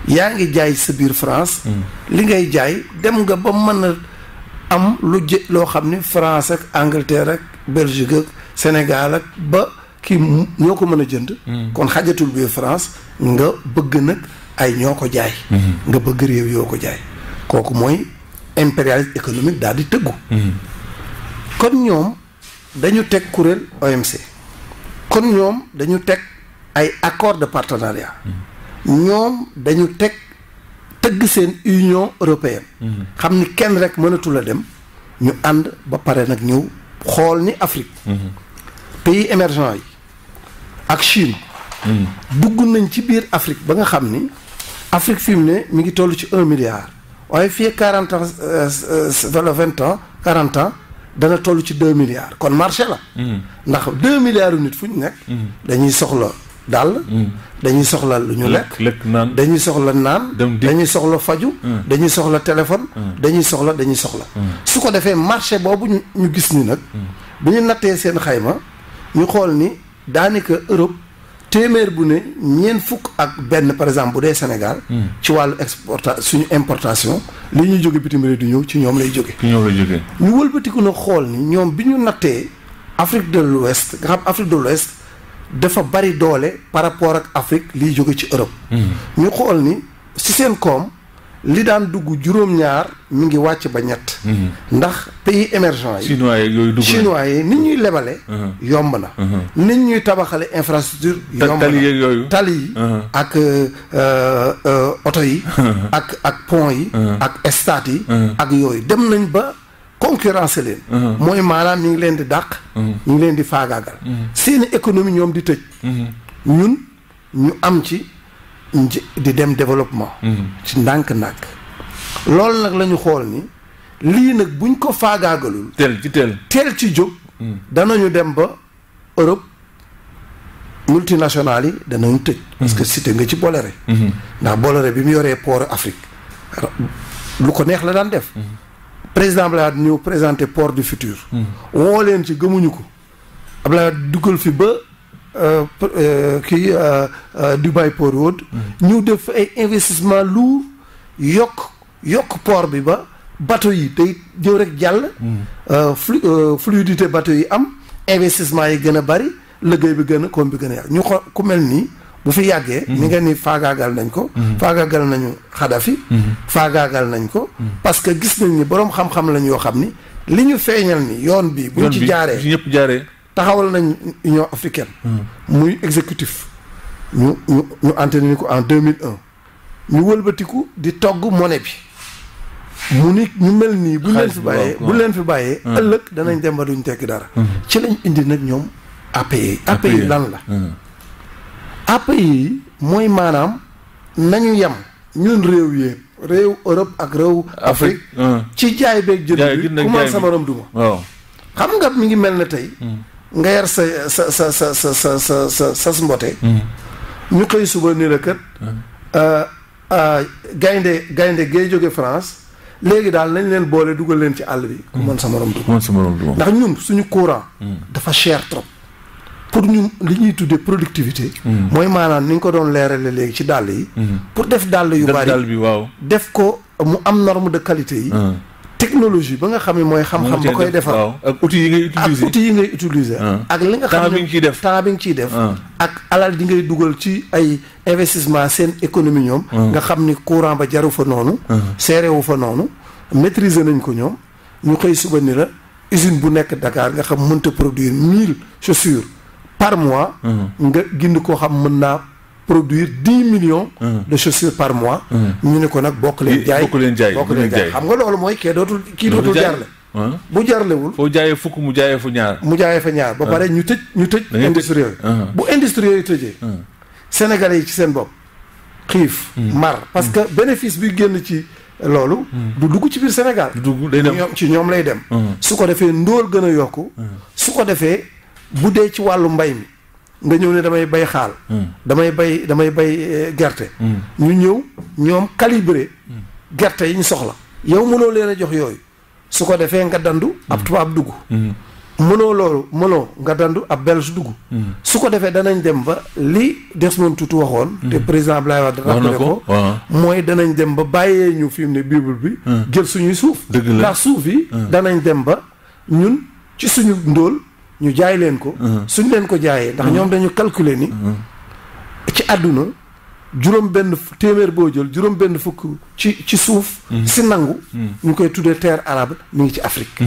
yaa ngi jaay sa biir France. li ngay jaay dem nga ba mën a am loo xam ni France ak Angleterre ak Belgique ak Sénégal ak ba kii ñoo ko mën a jënd. kon xajatul biir France nga bëgg nag. ay ñoo ko jaay. nga bëgg réew yoo ko jaay. kooku mooy impérialisme économique daal di tëggu. kon ñoom dañu teg kuréel OMC. kon ñoom dañu teg ay accord de partenariat. ñoom dañu tëgg seen Union européenne. xam ni kenn rek mënatul a dem ñu ànd ba pare nag ñëw xool ni Afrique. pays émergents yi ak Chine. dugg nañ ci biir Afrique ba nga xam ni. Afrique fi mu ne mi ngi toll ci 1 milliard waaye fii 40 ans wala 20 ans 40 ans dana toll ci 2 milliards kon marché la. ndax 2 milliards yu nit fu ñu nekk. dañuy soxla dàll. dañuy soxla lu ñu lekk. dañuy soxla naan. dañuy soxla faju. dañuy soxla téléphone. dañuy soxla. su ko defee marché boobu ñu gis ni nag. bu ñu nattee seen xayma ñu xool ni daanaka Europe. téeméer bu ne ñeent fukk ak benn par exemple bu dee Sénégal. ci wàllu suñu importation li ñuy jóge bitim réew di ñëw ci ñoom lay jóge. ñu wëlbatiku na xool ni ñoom bi ñu nattee Afrique de l'Ouest nga xam Afrique de l'Ouest dafa bari doole par rapport ak Afrique liy jóge ci Europe. ñu xool ni ci seen koom li daan dugg juróom-ñaar mi ngi wàcc ba ñett. ndax pays émergents yi. chinois yi nit ñuy lebale. yomb na. nit ñuy tabaxale infrastructure. yomb na tali yi. ak oto yi. ak pont yi. ak stade yi. ak yooyu dem nañ ba concurrencer leen. mooy maanaam ñu ngi leen di dàq. ñu ngi leen di faagaagal. seeni économie ñoom di tëj. ñun ñu am ci. di dem développement. ci ndànk-ndànk. loolu nag la ñu xool ni lii nag buñ ko faagaagalul. teel ci jóg. danañu dem ba Europe multinationales yi danañu tëj. parce que cité nga ci Bolloré. ndax Bolloré bi mu yoree port Afrique lu ko neex la daan def. président Abdoulaye Wade ñëw présenté port du futur. woo leen ci gëmuñu ko Abdoulaye Wade dugal fi ba. Dubai Port Road ñu def ay investissement lourd yokk port bi ba bateau yi day ñëw rek jàll fluidité bateau yi am investissement yi gën a bari liggéey bi gën a koom bi gën a yàgg ñu xool ku mel nii bu fi yàggee ni nga ni faagaagal nañ ko faagaagal nañu Kadhafi faagaagal nañ ko parce que gis nañ ni boroom xam-xam lañ yoo xam ni li ñu feeñal ni yoon bi buñ ci jaaree taxawal nañ Union africaine. muy exécutif ñu entériné ko en 2001 ñu wëlbatiku di togg monnaie bi mu ni ñu mel nii bu leen fi bàyyee ëllëg danañ dem ba duñ tekki dara ci lañ indi nag ñoom API lan la API mooy maanaam nañu yem ñun réew Europe ak réew Afrique ci jaay beeg jënd bi ku man sa morom duma xam nga mi ngi mel ne tey nga yar sa mbote ñu xëy suba ni la kat gaynde gay jóge France léegi daal nañ leen boole dugal leen ci àll bi ku mën sa morom dugg ndax ñun suñu courant dafa cher trop pour ñun li ñuy tuddee productivité mooy maanaam ni nga ko doon leerale léegi ci dàll yi pour def dàll yu bari def ko mu am norme de qualité yi technologie ba nga xam ne mooy xam-xam ba koy defar ak outils yi ngay utiliser ak li nga xam ne temps bi nga ciy def ak alal di ngay dugal ci ay investissement seen économie ñoom nga xam ni courant ba jaru fa noonu seerewu fa noonu maîtriser nañ ko ñoom ñu xëy suba ni la usine bu nekk Dakar nga xam mënta produire 1000 chaussures par mois nga gind koo xam mën naa produire 10 millions de chaussures par mois ñu ne ko nag bokk leen jaay xam nga loolu mooy kii dootul jarle bu jarlewul foo jaayee fukk mu jaayee fa ñaar ba pare ñu tëj industrie yooyu bu industrie yooyu tëjee sénégalais yi ci seen bopp xiif mar parce que bénéfice bi génn ci loolu du dugg ci biir Sénégal ci ñoom lay dem su ko defee ndóol gën a yokku su ko defee bu dee ci wàllu mbay mi nga ñëw ne damay bay xaal damay bay gerte ñu ñëw ñoom calibré gerte yi ñu soxla yow mënoo leen a jox yooyu su ko defee nga dandu ab tubaab dugg mënoo nga dandu ab belge dugg su ko defee danañ dem ba li Desmond Tutu waxoon te président Abdoulaye Wade rappelé ko mooy danañ dem ba bàyyee ñu fi mu ne bible bi jël suñuy suuf ndax suuf yi danañ dem ba ñun ci suñu ndóol ñu jaay leen ko suñ leen ko jaayee ndax ñoom dañu calculer ni ci àdduna juróom benn téeméer boo jël juróom benn fukk ci suuf si nangu ñu koy tuddee terre arabe mi ngi ci Afrique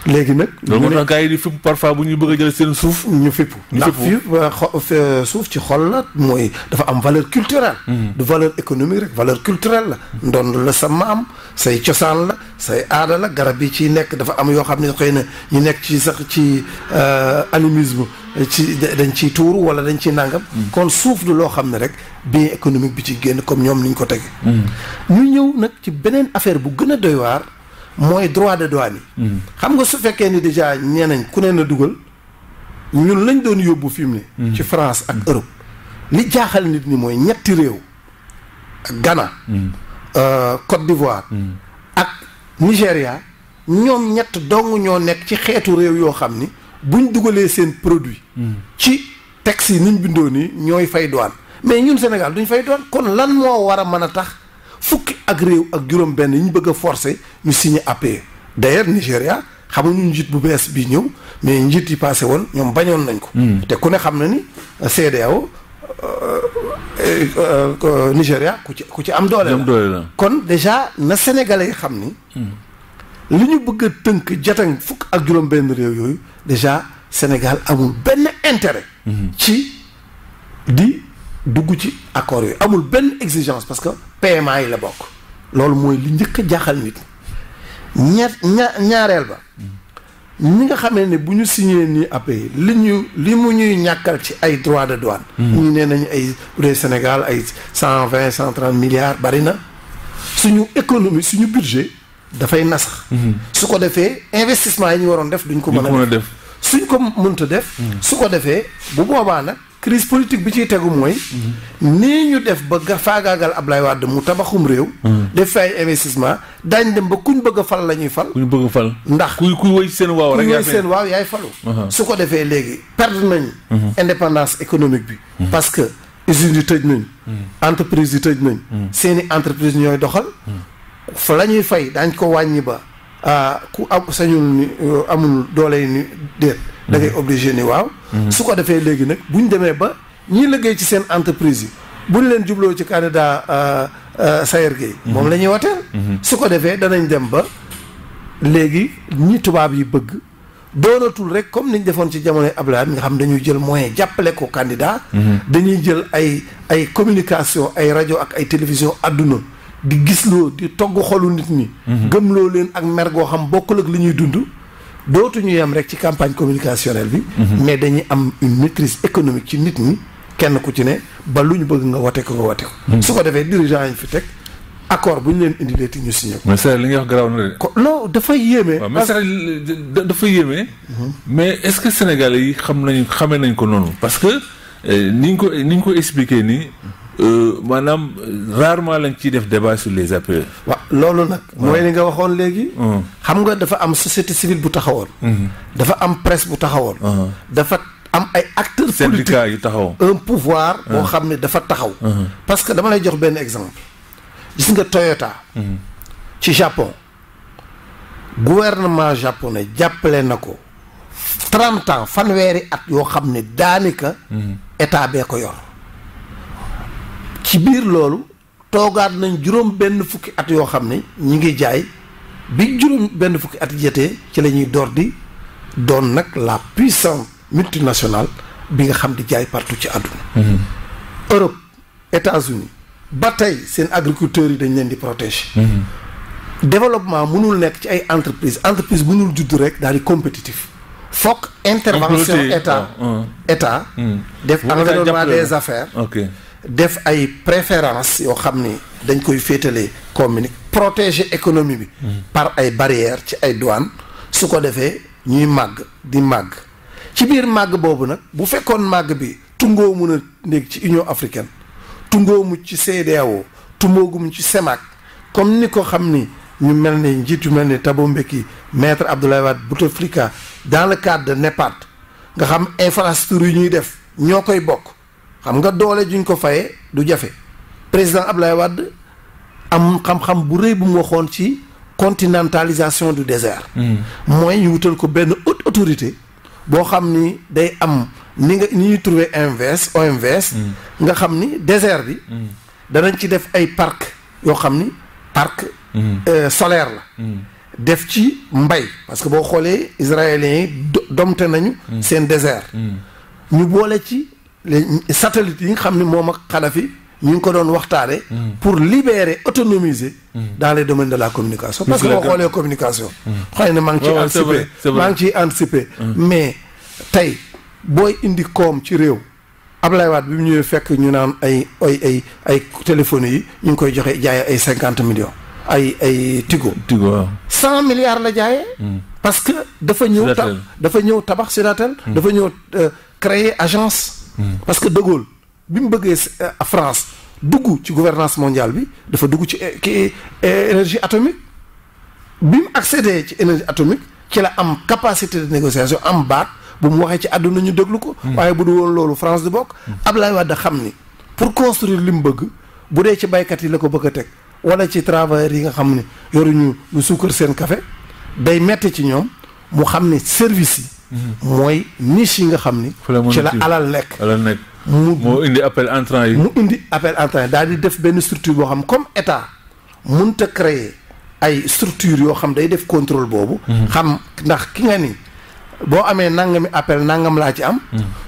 léegi nag loolu moo tax gars yi di fipp parfois bu ñuy bëgg a jël seen suuf ñu fipp ndax fii suuf ci xol la mooy dafa am valeur culturelle du valeur économique rek valeur culturelle la ndond la sa maam say cosaan la say aada la garab yi ciy nekk dafa am yoo xam ne xëy na ñu nekk ci sax ci animisme ci dañ ciy tuuru wala dañ ciy nàngam kon suuf du loo xam ne rek bien économique bi ci génn comme ñoom ni ñu ko tege ñu ñëw nag ci beneen affaire bu gën a doy waar mooy droit de douane yi xam nga su fekkee ni déjà ñeenañ ku ne na dugal ñun lañ doon yóbbu fi mu ne ci France ak Europe li jaaxal nit ñi mooy ñetti réew Ghana Côte d'Ivoire ak Nigéria ñoom ñett dong ñoo nekk ci xeetu réew yoo xam ni buñ dugalee seen produit ci taxes yi niñ bindoo nii ñooy fay douane mais ñun Sénégal duñ fay douane kon lan moo war a mën a tax fukki ak réew ak juróom benn yi ñu bëgg a forcer ñu signé APE d'ailleurs Nigéria xamuñu njiit bu bees bi ñëw mais njiit yi passé woon ñoom bañoon nañ ko te ku ne xam na ni CEDEAO Nigéria ku ci am doole la kon déjà na Sénégalais yi xam ni li ñu bëgg a tënk jatang fukk ak juróom benn réew yooyu déjà Sénégal amul benn intérêt ci di dugg ci accord yooyu amul benn exigence parce que PMA yi la bokk loolu mooy li njëkk a jaaxal nit ñaareel ba ñi nga xamee ne bu ñu signé nii APE li mu ñuy ñàkkal ci ay droits de douane ñu nee nañu ay bu dee Sénégal ay 120 130 milliards bari na suñu économie suñu budget dafay nasax su ko defee investissement yi ñu waroon def duñ ko mën a def suñ ko mënta def su ko defee bu boobaa nag crise politique bi ciy tegu mooy nii ñu def ba faagaagal Ablaye Wade mu tabaxum réew def fay investissement daañ dem ba kuñ bëgg a fal la ñuy fal ndax kuy woy seen waaw rek yaay falu su ko defee léegi perdre nañ indépendance économique bi parce que usines yi tëj nañ entreprise yi tëj nañ seeni entreprise ñooy doxal fa la ñuy fay daañ ko wàññi ba ku am sañul ni amul doole ni déet da ngay obligé ni waaw su ko defee léegi nag bu ñu demee ba ñi liggéey ci seen entreprise yi bu ñu leen jubloo ci candidat Sayer Gueye moom la ñuy wateel su ko defee danañ dem ba léegi ñi tubaab yi bëgg doonatul rek comme niñ defoon ci jamonoy Abdoulaye nga xam dañuy jël moyen jàppale ko candidat dañuy jël ay communication ay rajo ak ay télévision àdduna di gisloo di togg xolu nit ñi gëmloo leen ak mer goo xam bokkul ak li ñuy dund dootuñu yem rek ci campagne communicationnelle bi mais dañuy am une maîtrise économique ci nit ñi kenn ku ci ne ba lu ñu bëgg nga wate ko su ko defee dirigeant yi fi teg accord bu ñu leen indi leeti ñu signé ko mais ça li nga wax garaaw na de non dafa yéeme mais ça dafa yéeme mais est-ce que Sénégalais yi xamee nañ ko noonu parce que ni ñu ko expliqué nii maanaam rarement lañ ciy def débat sur les APE. waaw loolu nag mooy li nga waxoon léegi. xam nga dafa am société civile bu taxawoon. dafa am presse bu taxawoon. dafa am ay acteurs syndicats yu taxaw. un pouvoir boo xam ne dafa taxaw. parce que dama lay jox benn exemple. gis nga Toyota. ci Japon. gouvernement japonais jàppale na ko 30 ans fanweeri at yoo xam ne daanaka. état bee ko yor. ci biir loolu toogaat nañ juróom benn fukki at yoo xam ne ñi ngi jaay bi juróom benn fukki at jotee ci la ñuy door di doon nag la puissance multinationale bi nga xam di jaay partout ci àdduna. Europe États-Unis ba tey seen agriculteurs yi dañ leen di protéger. développement mënul nekk ci ay entreprise mënul judd rek daal di compétitif. fokk intervention état def environnement des affaires. def ay préférence yoo xam ni dañ koy féetalee communique protéger économie bi. par ay barrières ci ay douane su ko defee ñuy màgg di màgg. ci biir màgg boobu nag bu fekkoon màgg bi tungoo mun a nekk ci Union africaine tungoo mu ci CEDEAO tungoo mu ci CEMAC comme ni ko xam ni ñu mel ni njiit yu mel ni Thabo Mbeki maître Abdoulaye Wade Bouteflika dans le cadre de NEPAD nga xam infrastructure yi ñuy def ñoo koy bokk xam nga doole juñ ko fayee du jafe président Abdoulaye Wade am xam-xam bu rëy bu mu waxoon ci continentalisation du désert. mooy ñu wutal ko benn haute autorité boo xam ni day am ni ñuy trouver OMVS nga xam ni désert bi danañ ci def ay parc yoo xam ni parc solaire la def ci mbay parce que boo xoolee israéliens yi domte nañu seen désert ñu boole ci les satellites yi nga xam ni moom ak Kadhafi ñu ngi ko doon waxtaane pour libérer autonomiser dans les domaines de la communication parce que boo xoolee communication xëy na maa ngi ciy anticiper mais tey booy indi koom ci réew Ablaye Wade bi mu ñëwee fekk ñu naan ay téléphones yi ñu ngi koy joxe jaayee ay 50 millions ay Tigo 100 milliards la jaayee parce que dafa ñëw tabax Suratel dafa ñëw créer agence parce que De Gaulle bi mu bëggee France dugg ci gouvernance mondiale bi dafa dugg ci énergie atomique bi mu accédé ci énergie atomique ci la am capacité de négociation am baat bu mu waxee ci àdduna ñu déglu ko waaye bu du woon loolu France di bokk Abdoulaye Wade xam ni pour construire li mu bëgg bu dee ci baykat yi la ko bëgg a teg wala ci travailleurs yi nga xam ne yoruñu lu suukar seen café day metti ci ñoom mu xam ni service yi mooy niche yi nga xam ni ci la alal nekk mu indi appel entrant yi daal di def benn structure boo xam comme état mënta créer ay structure yoo xam day def contrôle boobu xam ndax ki nga ni boo amee nangami appel nangam laa ci am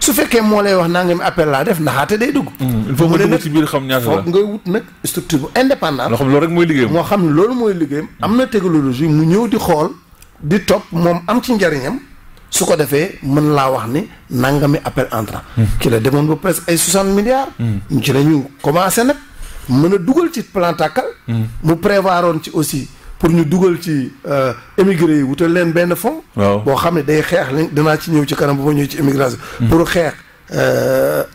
su fekkee moo lay wax nangami appel laa def ndaxaate day dugg il faut nga dugg ci biir xam ñaata la foog ngay wut nag structure bu indépendant loo xam loolu rek mooy liggéeyam moo xam ne loolu mooy liggéeyam am na technologie mu ñëw di xool di topp moom am ci njariñam su ko defee mën laa wax ni nangami appel entrant ci la demoon ba presque ay 60 milliards ci la ñu commencé nag mën a dugal ci plan Takkal mu prévoiroon ci aussi pour ñu dugal ci émigré yi wutal leen benn fonds boo xam ne day xeex li danaa ci ñëw ci kanam bu ma ñëw ci immigration pour xeex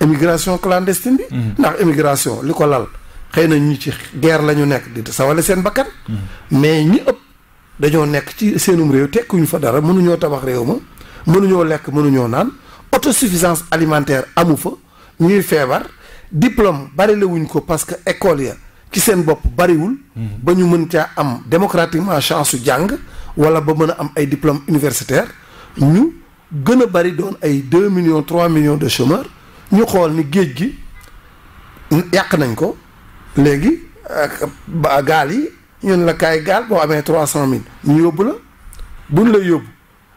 immigration clandestine bi ndax immigration li ko lal xëy na ñi ci guerre la ñu nekk di sawale seen bakkan mais ñi ëpp dañoo nekk ci seenum réew tekkuñu fa dara mënuñoo tabax réew ma mënuñoo lekk mënuñoo naan autosuffisance alimentaire amu fa ñuy feebar diplôme bari la wuñ ko parce que école ya ci seen bopp bariwul ba ñu mën caa am démocratiquement chance su jàng wala ba mën a am ay diplôme universitaire ñu gën a bari doon ay 2 millions 3 millions de chômeurs ñu xool ni géej gi yàq nañ ko léegi gaal yi ñun la kaay gaal boo amee 300 000 ñu yóbbu la buñ la yóbbu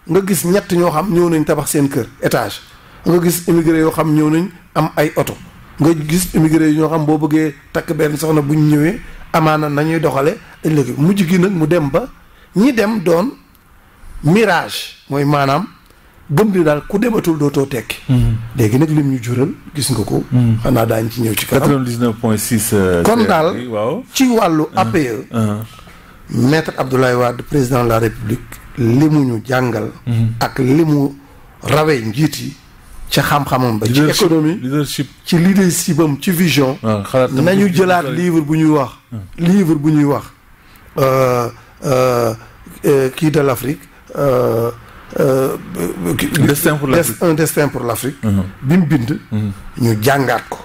nga gis ñett ñoo xam ñëw nañ tabax seen kër étage nga gis immigré yoo xam ñëw nañ am ay oto nga gis immigré yi ñoo xam boo bëggee takk benn soxna bu ñu ñëwee amaana nañuy doxale léegi mujj gi nag mu dem ba ñi dem doon mirage mooy maanaam gëm ni daal ku dematul dootoo tekki léegi nag lim ñu jural gis nga ko xanaa daañ ci ñëw ci kanam 99.6 kon daal ci wàllu APE maître Abdoulaye Wade président de la République li mu ñu jàngal ak li mu rawee njiit yi ca xam-xamam ba ci économie ci leadership am ci vision nañu jëlaat livre bu ñuy wax kii de l'Afrique un destin pour l'Afrique bi mu bind ñu jàngaat ko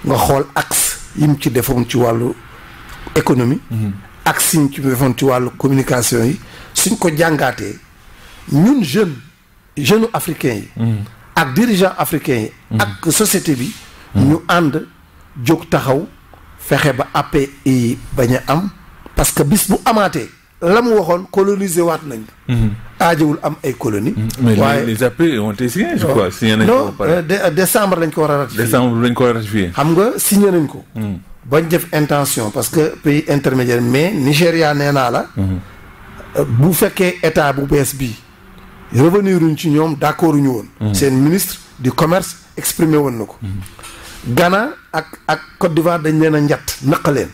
nga xool axe yi mu ci defoon ci wàllu économie axe yi mu ci defoon ci wàllu communication yi suñ ko jàngaatee ñun jeunes africains yi ak dirigeants africains yi ak société bi ñu ànd jóg taxaw fexe ba API bañ a am parce que bis bu amaatee la mu waxoon coloniser waat nañ aajowul am ay colonie mais les API ont été signés je crois signé nañ ko décembre lañ ko war a ratifier xam nga signé nañ ko bañ def intention parce que pays intermédiaire mais Nigéria nee naa la bu fekkee état bu bees bii revenir uñ ci ñoom d'accord uñu woon seen ministre du commerce exprimé woon na ko Ghana ak Côte d'Ivoire dañ leen a njatt naq leen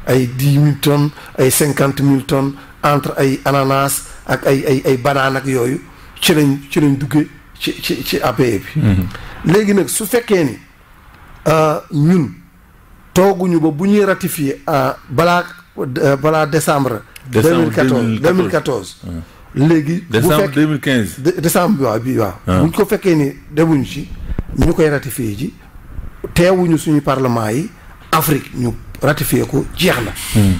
ay 10 000 tonnes ay 50 000 tonnes entre ay ananas ak ay banaan ak yooyu ci lañ duggee ci APE bi léegi nag su fekkee ni ñun tooguñu ba bu ñuy ratifier balaa décembre 2014 léegi décembre 2015 décembre bi waaw bu ñu ko fekkee ni demuñu ci ñu koy ratifier ji teewuñu suñu parlement yi Afrique ñu ratifié ko jeex na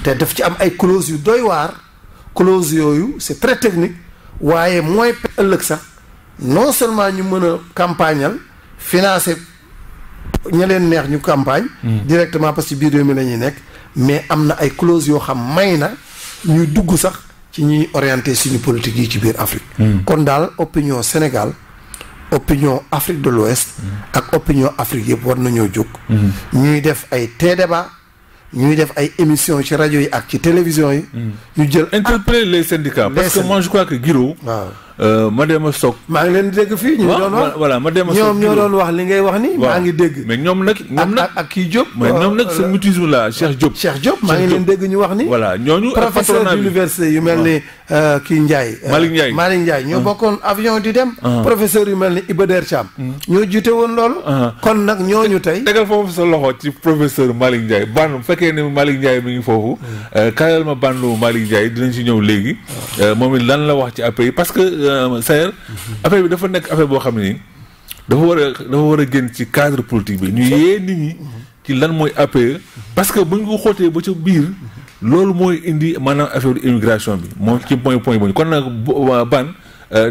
te daf ci am ay clause yu doy waar clause yooyu c'est très technique waaye mooy ëllëg sax non seulement ñu mën a campagnal financer ña leen neex ñu campagne directement parce que biir réew mi la ñuy nekk mais am na ay clause yoo xam may na ñuy dugg sax ci ñuy orienté suñu politique yi ci biir Afrique kon daal opinion Sénégal opinion Afrique de l'Ouest ak opinion Afrique yëpp war nañoo jóg ñuy def ay débat ñuy def ay émissions ci rajo yi ak ci télévision yi ñu jël interpeller les syndicats parce que moi je crois que Guiro Mademba Sock maa ngi leen di dégg fii ñu doon wax voilà Mademba Sock ñoom ñoo doon wax li ngay wax ni maa ngi dégg mais ñoom nag ak kii Diop mais ñoom nag ce mutisme là Cheikh Diop maa ngi leen dégg ñu wax ni voilà ñooñu professeur d'université yu mel ni kii Ndiaye Malick Ndiaye ñoo bokkoon avion di dem professeur yu mel ni Iba Der Thiam ñoo jiite woon loolu kon nag ñooñu tey tegal foofu sa loxo ci professeur Malick Ndiaye ban bu fekkee ne Malick Ndiaye mi ngi foofu kayal ma bandu Malick Ndiaye dinañ ci ñëw léegi moom it lan la wax ci API parce que Sayer affaire bi dafa nekk affaire boo xam ne nii dafa war a génn ci cadre politique bi ñu yee nit ñi ci lan mooy APE parce que bu ñu ko xootee ba ca biir loolu mooy indi maanaam affaire immigration bi moom ci point boobu kon nag ban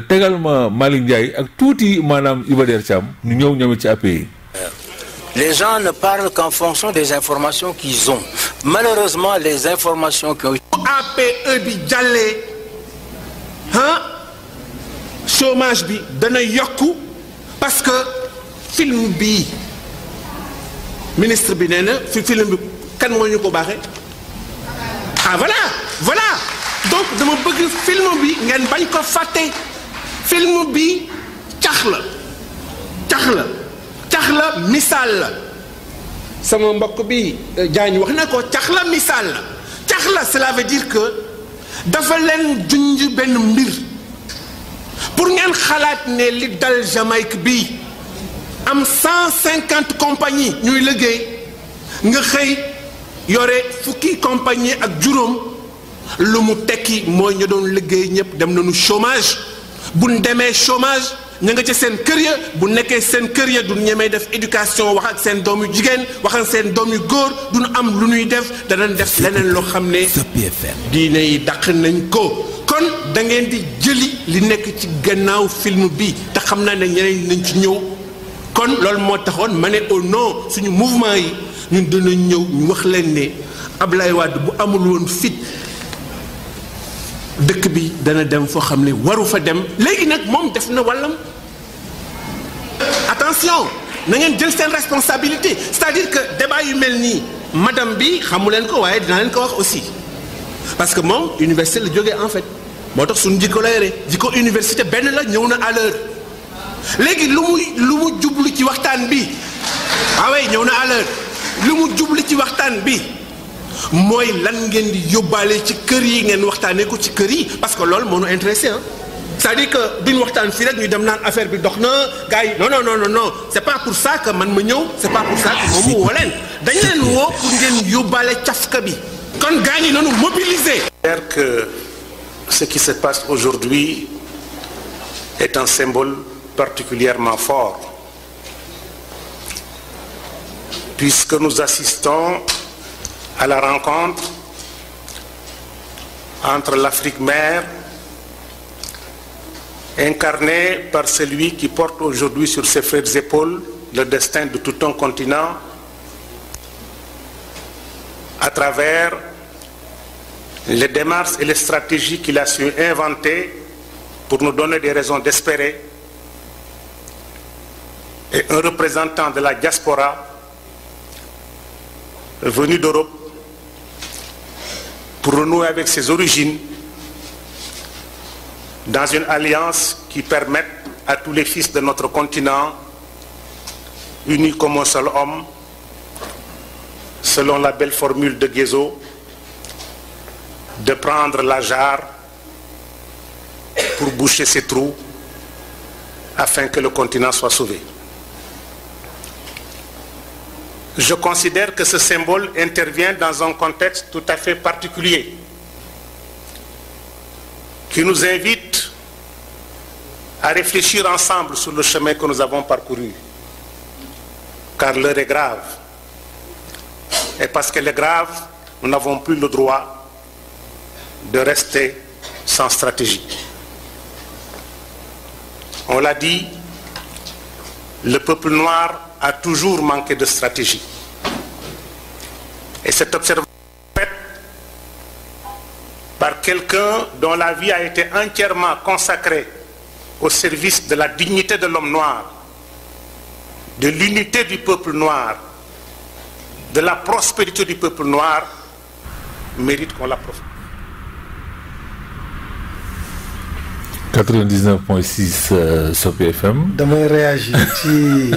tegal ma Malick Ndiaye ak tuuti maanaam Iba Der Thiam ñu ñëw ñëwee ci APE. Les gens ne parlent qu'en fonction des informations qu'ils ont. Malheureusement, les informations qui ont APE bi jàllee chômage bi dana yokku parce que film bi ministre bi nee na fi film bi kan moo ñu ko baaxee voilà donc dama bëgg film bi ngeen bañ ko fàtte film bi cax la misaal la sama mbokk bi Diagne wax na ko cax la misaal la cax la cela veut dire que dafa leen junj benn mbir pour ngeen xalaat ne li dal Jamaïque bi am 150 compagnies ñuy liggéey nga xëy yore fukki compagnie ak juróom lu mu tekki mooy ñu doon liggéey ñëpp dem nañu chômage buñ demee chômage ña nga ca seen kër ya bu nekkee seen kër ya du ñemee def éducation wax ak seen doom yu jigéen wax ak seen doom yu góor duñu am lu ñuy def danañ def leneen loo xam ne diine yi dàq nañ ko kon da ngeen di jëli li nekk ci gannaaw film bi te xam naa ne ñeneen nañ ci ñëw kon loolu moo taxoon ma ne au nom suñu mouvement yi ñun dinañ ñëw ñu wax leen ne Ablaye Wade bu amul woon fit dëkk bi dana dem foo xam ne waru fa dem léegi nag moom def na wàllam attention na ngeen jël seen responsabilité c'est-à-dire que débat yu mel nii madame bi xamu leen ko waaye dinaa leen ko wax aussi parce que moom université la jógee en fait moo tax suñu jikko la yore jikko université benn la ñëw na à l'heure léegi lu mu jublu ci waxtaan bi waaye ñëw na à l'heure lu mu jublu ci waxtaan bi mooy lan ngeen di yóbbaale ci kër yi ngeen waxtaanee ko ci kër yi parce que loolu moo ñu intéressé c'est-à-dire que duñ waxtaan fii rek ñu dem naan affaire bi dox na gars yi non c'est pas pour ça que man ma ñëw c'est pas pour ça que moom mu woo leen dañ leen woo pour ngeen yóbbaale cafka bi kon gars yi noonu mobiliser J'espère que ce qui se passe aujourd'hui est un symbole particulièrement fort, puisque nous assistons à la rencontre entre l'Afrique mère, incarnée par celui qui porte aujourd'hui sur ses frères épaules le destin de tout un continent, à travers les démarches et les stratégies qu'il a su inventer pour nous donner des raisons d'espérer, et un représentant de la diaspora venu d'Europe pour renouer avec ses origines dans une alliance qui permette à tous les fils de notre continent, unis comme un seul homme, selon la belle formule de Guézo, de prendre la jarre pour boucher ses trous afin que le continent soit sauvé. Je considère que ce symbole intervient dans un contexte tout à fait particulier qui nous invite à réfléchir ensemble sur le chemin que nous avons parcouru, car l'heure est grave. Et parce qu'elle est grave, nous n'avons plus le droit de rester sans stratégie. On l'a dit, le peuple noir a toujours manqué de stratégie. Et cette observation est faite par quelqu'un dont la vie a été entièrement consacrée au service de la dignité de l'homme noir, de l'unité du peuple noir, de la prospérité du peuple noir, mérite qu'on l'approfondisse. 99.6 Sopi FM. damay réagir ci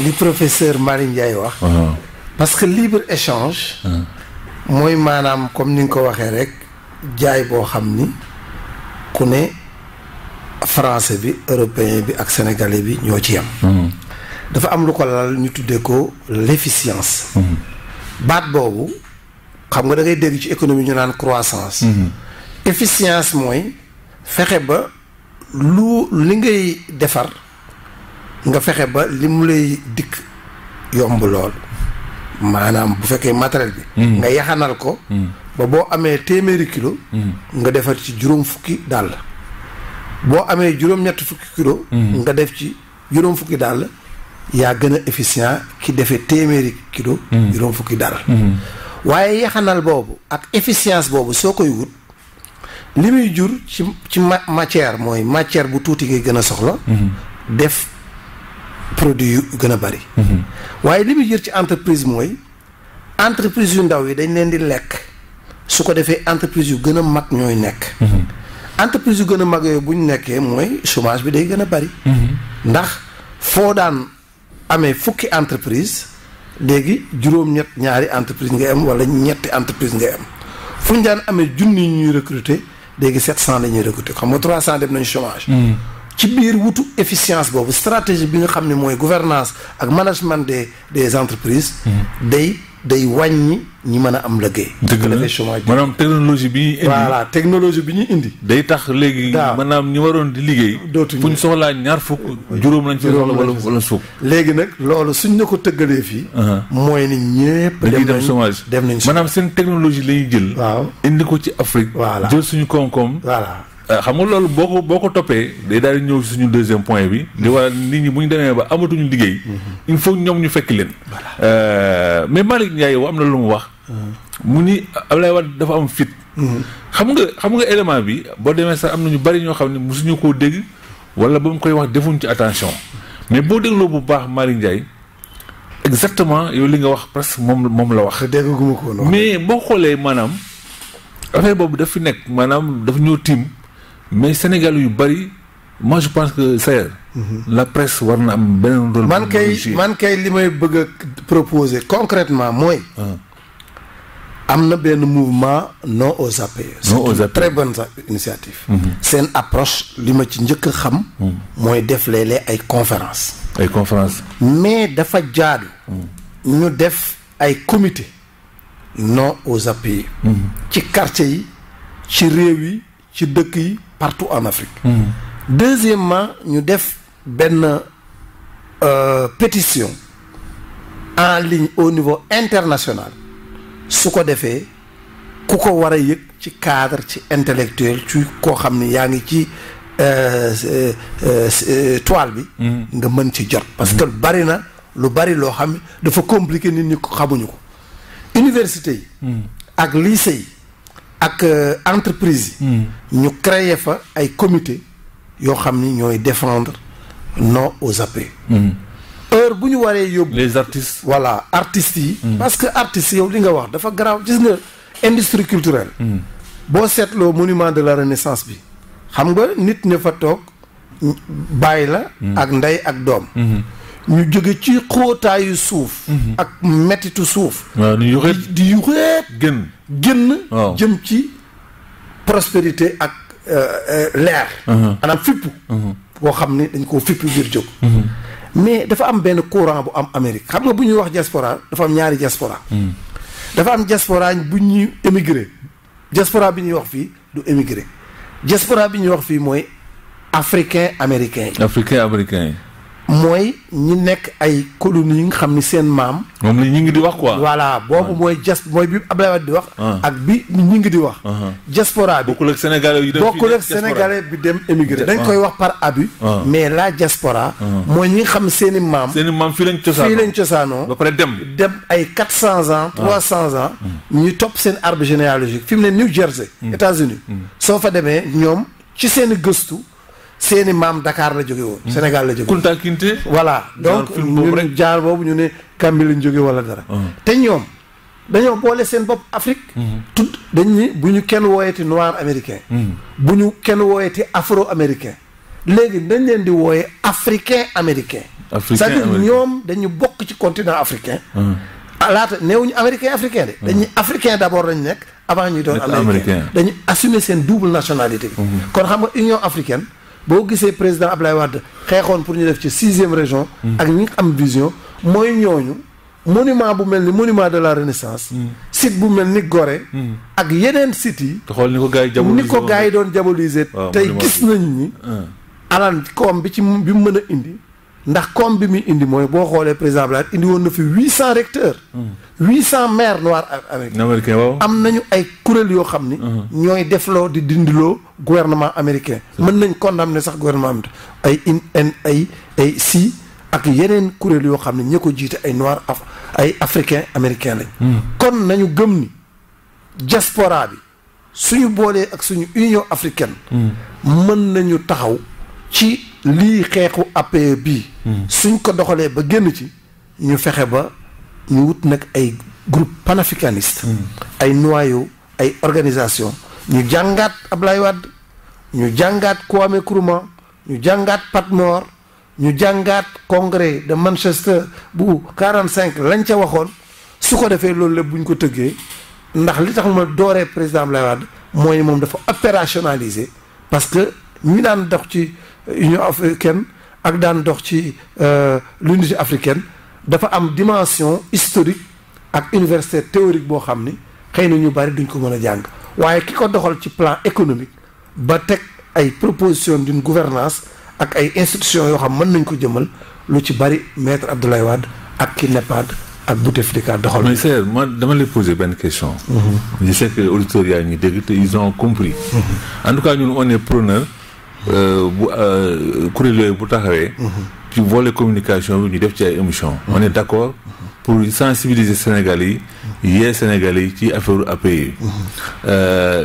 li professeur Malick Ndiaye wax. parce que libre échange. mooy maanaam comme ni nga ko waxee rek jaay boo xam ni ku ne français bi européen bi ak sénégalais bi ñoo ci yam. dafa am lu ko lal ñu tuddee ko l'efficience. baat boobu xam nga da ngay dégg ci économie ñu naan croissance. efficience mooy. fexe ba li ngay defar nga fexe ba li mu lay dikk yomb lool maanaam bu fekkee matériel bi nga yaxanal ko ba boo amee téeméeri kilo nga defar ci juróom fukki dàll boo amee juróom-ñetti fukki kilo nga def ci juróom fukki dàll yaa gën a efficient ki defee téeméeri kilo juróom fukki dàll waaye yaxanal boobu ak efficience boobu soo koy wut li muy jur ci matière mooy matière bu tuuti ngay gën a soxla def produit yu gën a bari waaye li muy jur ci entreprise mooy entreprise yu ndaw yi dañ leen di lekk su ko defee entreprise yu gën a mag ñooy nekk entreprise yu gën a mag yooyu bu ñu nekkee mooy chômage bi day gën a bari ndax foo daan amee fukki entreprise léegi juróom-ñett ñaari entreprise ngay am wala ñetti entreprise ngay am fu ñu daan amee junni ñuy recruter léegi 700 la ñuy recruter xam nga 300 dem nañu chômage. ci biir wutu efficience boobu stratégie bi nga xam ne mooy gouvernance ak management des entreprises. day wàññi ñi mën a am liggéey. dëgg la maanaam technologie bi ñuy indi. voilà technologie bi ñuy indi. day tax léegi. maanaam ñi waroon di liggéey. dootuñu fu ñu soxlaa ñaar fukk juróom lañ ci soxla wala fukk. léegi nag loolu suñ na ko tëggalee fii. mooy ni ñëpp. dañuy dem chômage dem nañ maanaam seen technologie la ñuy jël. waaw indi ko ci Afrique. voilà jël suñu koom-koom. voilà. xam nga loolu boo ko toppee day daal di ñëw ci suñu deuxième point bi di war nit ñi bu ñu demee ba amatuñu liggéey il faut ñoom ñu fekk leen mais Malick Ndiaye yow am na lu mu wax mu ni Abdoulaye Wade dafa am fit xam nga élément bi boo demee sax am na ñu bari ñoo xam ne mosuñu koo dégg wala ba mu koy wax defuñ ci attention mais boo dégloo bu baax Malick Ndiaye exactement yow li nga wax presque moom la wax dégguma ko mais boo xoolee maanaam affaire boobu daf fi nekk maanaam dafa ñëw tiim mais Sénégal yu bari moi je pense que Sayer la presse war na am beneen rôle. man kay li may bëgg a proposer concrètement mooy. am na benn mouvement non aux APE. non aux APE c'est une très bonne initiative. seen approche li ma ci njëkk a xam. mooy def léeg-léeg ay conférences. mais dafa jaadu. ñu def ay comité non aux APE. ci quartier yi ci réew yi ci dëkk yi partout en Afrique. Deuxièmement ñu def benn pétition en ligne au niveau international su ko defee ku ko war a yëg ci cadre ci intellectuel ci koo xam ne yaa ngi ci toile bi. nga mën ci jot. parce que bari na lu bari loo xam ne dafa compliqué nit ñi xamuñu ko. université yi. ak lycée yi ak entreprise yi. ñu créer fa ay comité yoo xam ni ñooy défendre non aux AP. heure bu ñu waree yóbbu. les artistes. voilà artistes yi. parce que artistes yow li nga wax dafa garaaw gis nga industrie culturelle. boo seetloo monument de la renaissance bi xam nga nit ña fa toog bàyyi la. ak ndey ak doom. ñu jóge ci xóotaayu suuf. ak mettitu suuf. waaw di yuxeet génn jëm ci prospérité ak leer. maanaam fippu. boo xam ni dañ koo fippu biir jóg. mais dafa am benn courant bu am Amérique xam nga bu ñuy wax diaspora dafa am ñaari diaspora. dafa am diaspora bu ñuy émigré diaspora bi ñuy wax fii du émigré diaspora bi ñuy wax fii mooy africain américain yi. africain américain yi. mooy ñi nekk ay colonies yi nga xam ni seen maam. moom la ñu ngi di wax quoi. voilà boobu mooy mooy bi Abdoulaye Wade di wax. ak bi ñu ngi di wax. diaspora bi bokkul ak sénégalais yi dem bokkul ak sénégalais bi dem émigré. dañ koy wax par abus. mais la diaspora. mooy ñi nga xam seen i maam. seen i maam fii lañ cosaanoo ba pare dem ay 400 ans 300 ans. ñu topp seen arbre généalogique fi mu ne New Jersey. États-Unis soo fa demee ñoom ci seen i gëstu. seeni maam Dakar la jóge woon. Sénégal la jóge woon Kunta Kinte. voilà donc ñun jaar boobu ñu ne Kambi lañ jóge wala dara. te ñoom dañoo boole seen bopp Afrique. tudd dañ ni bu ñu kenn wooyeti noir américain. bu ñu kenn wooyeti afro américain. léegi dañ leen di wooye africain américain. c'est-à-dire ñoom dañu bokk ci continent africain. laata néewuñu américain africain de. dañuy africain d'abord lañ nekk avant ñuy doon américain. dañu assumer seen double nationalité bi. kon xam nga Union africaine. boo gisee président Abdoulaye Wade xeexoon pour ñu def ci 6e région. ak ñi am vision mooy ñooñu monument bu mel ni monument de la renaissance. site bu mel ni Gorée. ak yeneen sites yi. te xool ni ko gars yi doon diaboliser. tey gis nañ ni. alal koom bi bi mu mën a indi. ndax koom bi muy indi mooy boo xoolee président Abdoulaye indi woon na fi 800 recteurs. 800 maires noirs américains. waaw am nañu ay kuréel yoo xam ni. ñooy defloo di dindiloo gouvernement américain. mën nañ condamner sax gouvernement ay si ak yeneen kuréel yoo xam ne ñi ko jiite ay noirs ay africains américains lañ. kon nañu gëm ni diaspora bi suñu boolee ak suñu union africaine. mën nañu taxaw ci lii xeexu APE bii. suñ ko doxalee ba génn ci ñu fexe ba ñu wut nag ay groupe panafricaniste. ay noyau ay organisation ñu jàngaat Abdoulaye Wade ñu jàngaat Kwame Nkrumah ñu jàngaat Patmore ñu jàngaat congrès de Manchester bu 45 lañ ca waxoon su ko defee loolu lépp bu ñu ko tëggee ndax li tax ma dooree président Abdoulaye Wade mooy moom dafa opérationnaliser parce que ñi daan dox ci Union africaine ak daan dox ci l'unité africaine dafa am dimension historique ak université théorique boo xam ni xëy na ñu bari duñ ko mën a jàng waaye ki ko doxal ci plan économique ba teg ay proposition d'une gouvernance ak ay institutions yoo xam mën nañ ko jëmal lu ci bari maître Abdoulaye Wade ak ki NEPAD ak Bouteflika doxal. mais Seydou man dama lay poser benn question. je sais que auditeurs yaa ngi dégg te ils ont compris. en tout cas ñun on est preneur bu kuréel yooyu bu taxawee. ci volet communication bi ñu def ci ay émissions. on est d'accord pour sensibiliser Sénégalais yi yee Sénégalais yi ci affaire APE yi.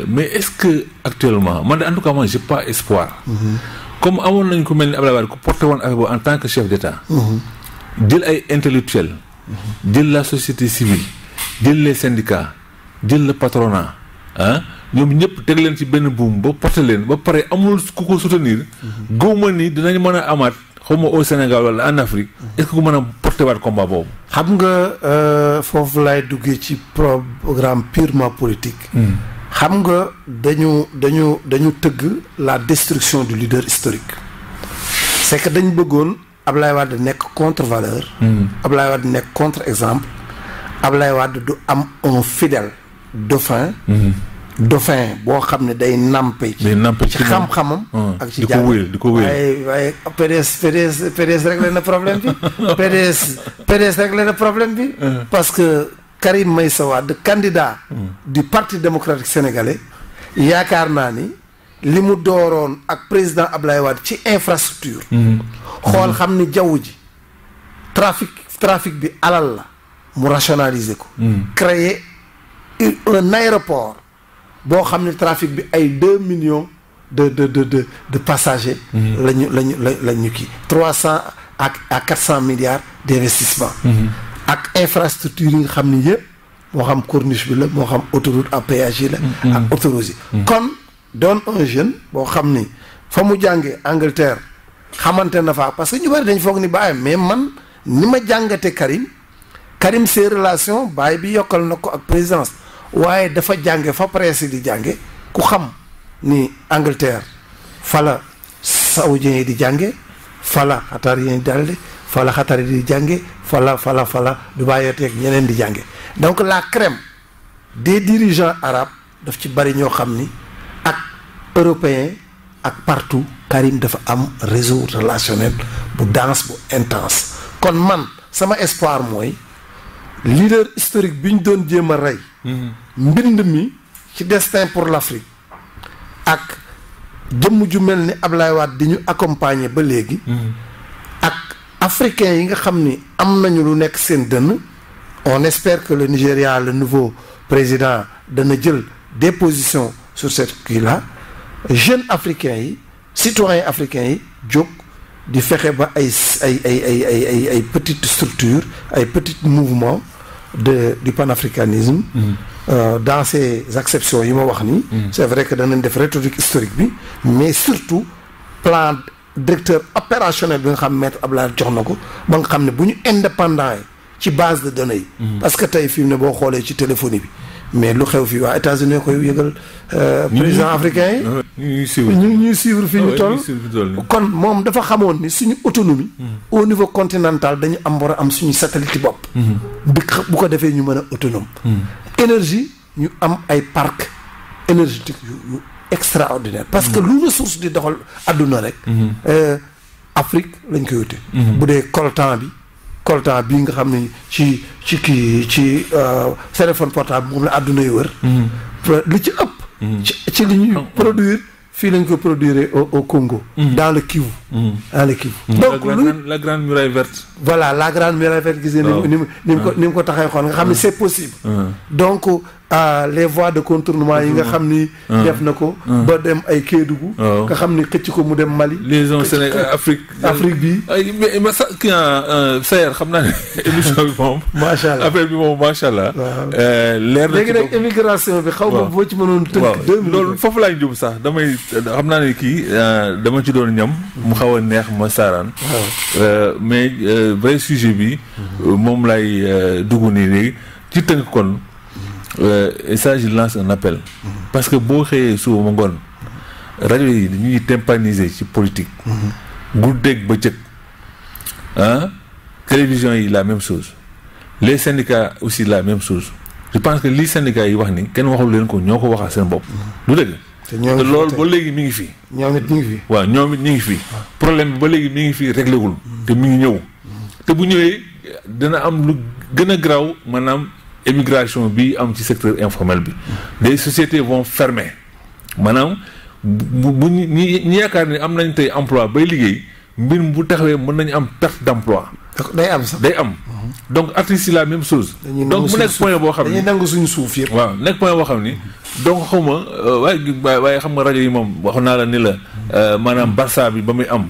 mais est-ce que actuellement man en tout cas moi j'ai pas espoir. comme amoon nañ ko mel ni Abdoulaye Wade ku porté woon affaire boobu en tant que chef d'État. jël ay intellectuels. jël la société civile. jël les syndicats. jël le patronat. ah ñoom ñëpp teg leen ci benn buum ba porté leen ba pare amul ku ko soutenir. gëwma ni dinañ mën a amaat xawma au Sénégal wala en Afrique. est-ce que ku mën a porté waat combat boobu. xam nga foofu laay duggee ci programme purement politique. xam nga dañu tëgg la destruction du leader historique. c'est que dañ bëggoon Abdoulaye Wade nekk contre-valeur. Abdoulaye Wade nekk contre-exemple. Abdoulaye Wade du am un fidèle dauphin. dauphin boo xam ne day nampe ci xam-xamam ak ci jàng di ko wéyal waaye PDS réglé na problème bi PDS réglé na problème bi parce que Karim Meïssa Wade candidat du Parti démocratique sénégalais yaakaar naa ni li mu dooroon ak président Ablaye Wade ci infrastructure xool xam ni jaww ji trafic bi alal la mu rationaliser ko créer un aéroport boo xam ne trafic bi ay 2 millions de passagers lañu kii 300 à 400 milliards d'investissement ak infrastructure yi nga xam ni yëpp moo xam corniche bi la moo xam autoroute à péage yi la ak autoroute yi kon doon un jeune boo xam ni fa mu jàngee Angleterre xamante na fa parce que ñu bari dañ foog ni bàyyam mais man ni ma jàngate Karim ses relations baay bi yokkal na ko ak présidence waaye dafa jànge fa presse di jànge ku xam ni Angleterre fala saoudiens yi di jànge fala xatarien yi dalde fala xatari di jànge fala du bàyyeeteeg ñeneen di jànge donc la crème des dirigeants arabes daf ci bari ñoo xam ni ak européens ak partout Karim dafa am réseau relationnel bu dense bu intense kon man sama espoir mooy leader historique bi ñu doon jéem a rey mbind mi ci destin pour l'Afrique ak jëmm ju mel ni Ablaye Wade di ñu accompagner ba léegi ak africains yi nga xam ni am nañu lu nekk seen dënn on espère que le Nigeria le nouveau président dana jël des positions sur cette kii là jeunes africains yi citoyens africains yi jóg di fexe ba ay petites structures ay petits mouvements du panafricanisme dans ces acceptions yi ma wax nii c'est vrai que danañ def rhétorique historique bi mais surtout plan directeur opérationnel bi nga xam maître Abdoulaye jox na ko ba nga xam ne bu ñu indépendant yi ci base de données yi parce que tey fi mu ne boo xoolee ci téléphonie bi mais lu xew fii waa États-Unis koy yëgal président africain yi ñuy suivre fi ñu toll kon moom dafa xamoon ni suñu autonomie au niveau continental dañu war a am suñu satellite bopp bu ko defee ñu mën a autonome énergie ñu am ay parc énergétique yu extraordinaire parce que lu ressource di doxal àdduna rek Afrique lañ koy wute bu dee coltan bii nga xam ne ci téléphone portable moom la àdduna yu wër li ci ëpp ci li ñuy produire fii lañ ko produire au Congo dans le Kivu donc la grande muraille verte voilà la grande muraille verte gis ni mu ko taxee xool nga xam ne c'est possible donc les voies de contournement yi nga xam ni def na ko ba dem ay Kédougou nga xam ni xëcc ko mu dem Mali liaison Sénégal Afrique bi mais sa kii Sayer xam naa ne émission bi moom macha allah affaire bi moom macha allah leer na léegi nag immigration bi xaw ma boo ci mënoon tënk 2 minutes loolu foofu laay jub sax damay xam naa ne kii dama ci doon ñam mu xaw a neex ma saaraan mais vrai sujet bi moom lay dugg nii léegi ci tënk kon et ça je lance un appel parce que boo xëyee suba ma ngoon rajo yi dañuy tympaniser ci politique guddeeg bëccëg télévision yi la même chose les syndicats aussi la même chose je pense que lii syndicats yi wax ni kenn waxul leen ko ñoo ko waxal seen bopp lu dëgg te loolu ba léegi mi ngi fii ñoom it ñu ngi fii waaw ñoom it ñu ngi fii problème bi ba léegi mi ngi fii réglé wul te mi ngi ñëw te bu ñëwee dina am lu gën a garaaw maanaam émigration bi am ci secteur informel bi des sociétés vont fermer maanaam bu ñi yaakaar ni am nañ tey emploi bay liggéey mbir bu taxawee mën nañu am perte d'emploi day am sax day am donc artistes yi la même chose donc mu nekk point boo xam ni dañuy nangu suñu suuf yëpp waaw nekk point boo xam ni donc xawma waaye xam nga rajo yi moom wax naa la ni la maanaam Barça bi ba muy am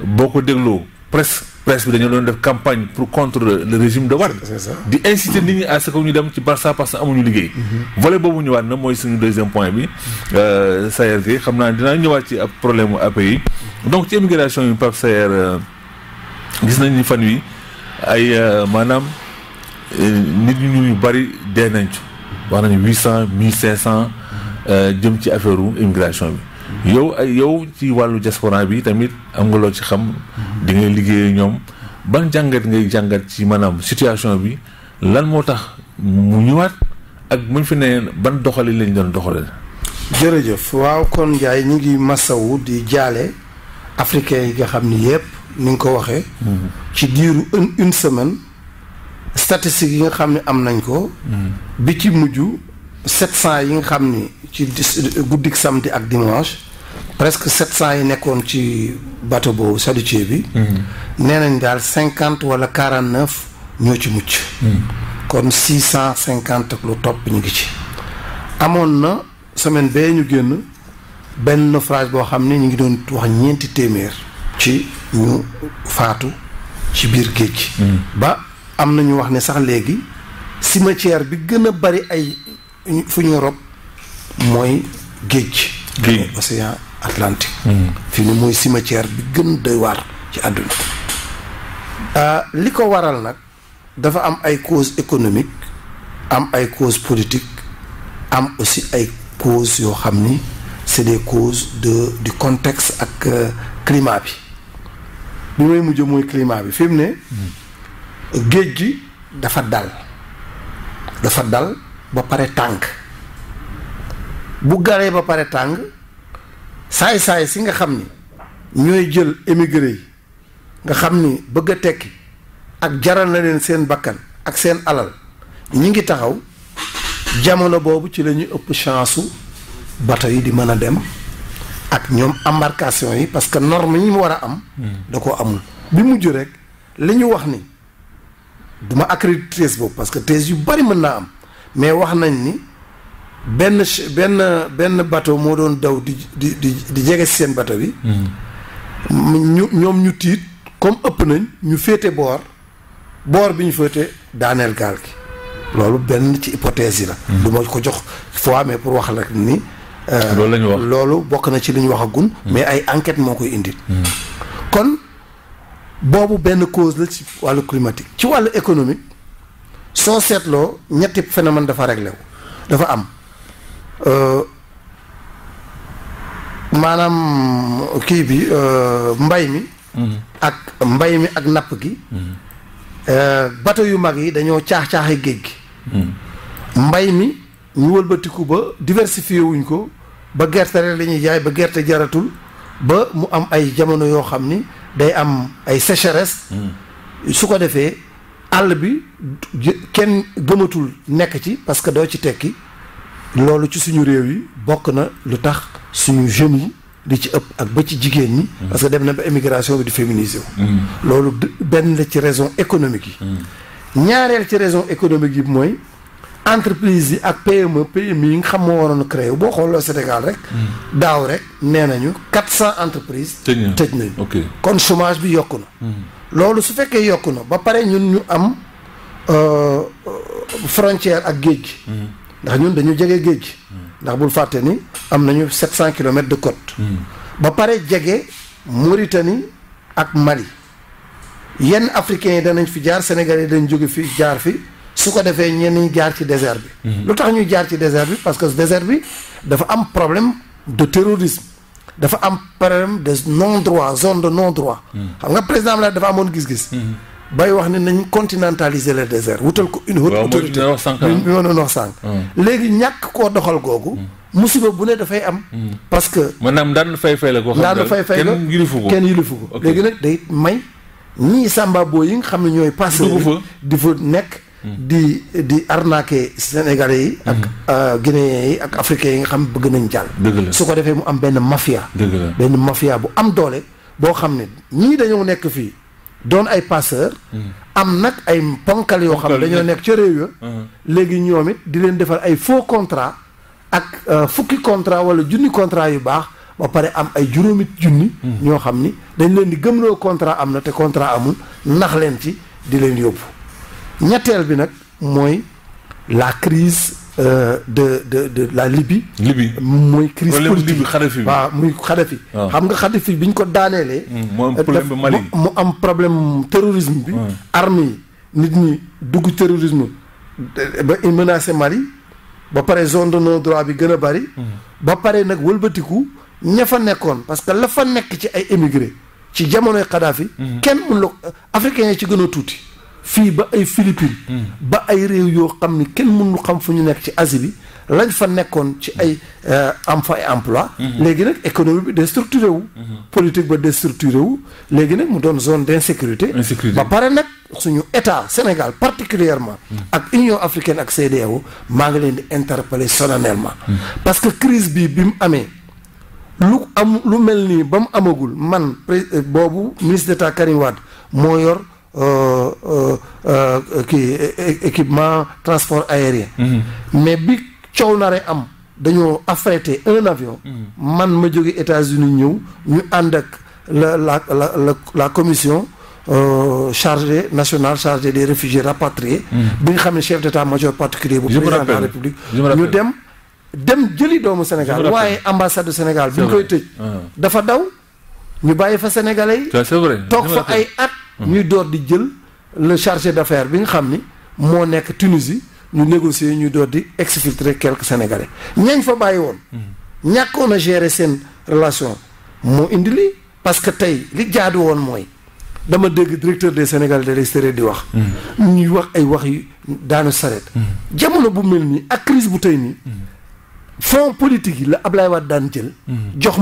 boo ko dégloo presse bi dañoo doon def campagne pour contre le régime de Wade di inciter nit ñi à ce que ñu dem ci Barça parce que amuñu liggéey volet boobu ñëwaat na mooy suñu deuxième point bi Sayer gi xam naa dinaa ñëwaat ci ab problème mu API donc ci immigration yi Pape Sayer gis nañ ni fan wi ay maanaam nit ñu bari dee nañ ci wax nañu 800 1500 jëm ci affaire immigration bi yow ci wàllu diaspora bi tamit am nga loo ci xam di ngay liggéey ñoom ban jàngat ngay jàngat ci maanaam situation bi lan moo tax mu ñëwaat ak muñ fi ne ban doxali lañ doon doxale jërëjëf waaw kon Ndiaye ñu ngi masawu di jaale africain yi nga xam ni yëpp ni nga ko waxee. ci diiru une semaine statistiques yi nga xam ne am nañ ko. bi ci mujj 700 yi nga xam ni ci guddik samedi ak dimanche presque 700 yi nekkoon ci bateau boobu Sadutier bi. nee nañ daal 50 wala 49 ñoo ci mucc. kon 650 lu topp ñu ngi ci. amoon na semaine bee ñu génn benn naufrage boo xam ne ñu ngi doon wax 4 téeméer ci ñu faatu ci biir géej gi. ba am na ñu wax ne sax léegi cimetière bi gën a bari ay fu ñu rob mooy géej gi. océan Atlantique. fi ni mooy cimetière bi gën doy waar ci àdduna. li ko waral nag dafa am ay cause économique am ay cause politique am aussi ay causes yoo xam ni c'est des causes du contexte ak climat bi may mujj mooy climat bi fi mu ne géej gi dafa dal ba pare tàng bu garee ba pare tàng saay-saay si nga xam ni ñooy jël émigré yi nga xam ni bëgg a tekki ak jaral na leen seen bakkan ak seen alal ñi ngi taxaw jamono boobu ci la ñuy ëpp chance su bateau yi di mën a dem ak ñoom embarcation yi parce que norme yi mu war a am da koo amul bi mujj rek li ñu wax ni duma accréditer thèse boobu parce que thèse yu bari mën naa am mais wax nañ ni benn bateau moo doon daw di jege si seen bateau bi ñoom ñu tiit comme ëpp nañ ñu féete boor bi ñu féete daaneel gaal gi loolu benn ci hypothèse yi la du ma ko jox fois mais pour wax la ni loolu la ñu wax loolu bokk na ci li ñu wax agun mais ay enquête moo koy indi kon boobu benn cause la ci wàllu climatique ci wàllu économique soo seetloo ñetti phénomène dafa réglé wu dafa am maanaam kii bi mbay mi ak napp gi bateau yu mag yi dañoo caax-caaxi géej gi mbay mi ñu wëlbatiku ba diversifié wuñ ko ba gerte rek la ñuy jaay ba gerte jaratul ba mu am ay jamono yoo xam ni day am ay sécheresse su ko defee àll bi kenn gëmatul nekk ci parce que doo ci tekki loolu ci suñu réew yi bokk na lu tax suñu jeunes yi li ci ëpp ak ba ci jigéen ñi parce que dem na ba émigration bi di féminiser wu loolu benn la ci raison économique yi ñaareel ci raison économique yi mooy entreprise yi ak PME yi nga xam moo waroon a créé boo xooloo Sénégal rek daaw rek nee nañu 400 entreprises tëj nañu kon chômage bi yokku na loolu su fekkee yokku na ba pare ñun ñu am frontière ak géej gi ndax ñun dañu jege géej gi ndax bul fàtte ni am nañu 700 kilomètres de côte ba pare jege Mauritanie ak Mali yenn africains yi danañ fi jaar Sénégal yi dañ jóge fi jaar fi su ko defee ñenn ñi jaar ci désert bi lu tax ñuy jaar ci désert bi parce que désert bi dafa am problème de terrorisme dafa am problème de non droit zone de non droit xam nga président la dafa amoon gis-gis bay wax ne nañ continentaliser le désert wutal ko une haute autorité bi ma doon wax sànq léegi ñàkk koo doxal googu musiba bu ne dafay am parce que maanaam daan fay la ko daan fay la kenn yilifu ko léegi nag day may ñii sàmba boo yi nga xam ne ñooy passé di fa nekk di arnaquer sénégalais yi ak guinéens yi ak africains yi nga xam bëgg nañ jàll su ko defee mu am benn mafia bu am doole boo xam ne ñii dañoo nekk fii doon ay passeur am nag ay ponkal yoo xam ne dañoo nekk ca réew ya léegi ñoom it di leen defal ay faux contrat ak fukki contrat wala junni contrat yu baax ba pare am ay juróomi junni ñoo xam ni dañ leen di gëmloo contrat am na te contrat amul nax leen ci di leen yóbbu ñetteel bi nag mooy la crise de la Libye mooy crise politique waaw muy Kadhafi xam nga Kadhafi bi ñu ko daaneelee mu am problème terrorisme bi armes yi nit ñi dugg terrorisme ba menacé Mali ba pare zone de non droit bi gën a bari ba pare nag wëlbatiku ña fa nekkoon parce que la fa nekk ci ay émigré ci jamonoy Kadhafi kenn mun la africains yi ci gën a tuuti fii ba ay Philippines ba ay réew yoo xam ni kenn mënu xam fu ñu nekk ci Asie bi lañ fa nekkoon ci ay am fa ay emploi léegi nag économie bi déstructuré wu politique ba déstructuré wu léegi nag mu doon zone d'insécurité ba pare nag suñu état Sénégal particulièrement ak Union africaine ak CEDEAO maa ngi leen di interpeller solennellement parce que crise bi mu amee lu mel nii ba mu amagul man boobu ministre d'État Karim Wade moo yor kii équipement transport aérien mais bi coow naree am dañoo affrété un avion man ma jóge États-Unis ñëw ñu ànd ak la commission nationale chargée des réfugiés rapatriés bi nga xam ne chef d'état-major particulier bu président de la République ñu dem jëli doomu Sénégal waaye ambassade du Sénégal bi ñu koy tëj dafa daw ñu bàyyi fa sénégalais yi toog fa ay at ñuy door di jël le chargé d'affaires bi nga xam ni moo nekk Tunisie ñu négocier ñuy door di exfiltrer quelques sénégalais ñañ fa bàyyi woon ñàkkoon a gérer seen relation moo indi lii parce que tey li jaadu woon mooy dama dégg directeur des Sénégalais de l'extérieur di wax ñuy wax ay wax yu daanu saret jamono bu mel nii ak crise bu tey nii fonds politique yi la Ablaye Wade daan jël jox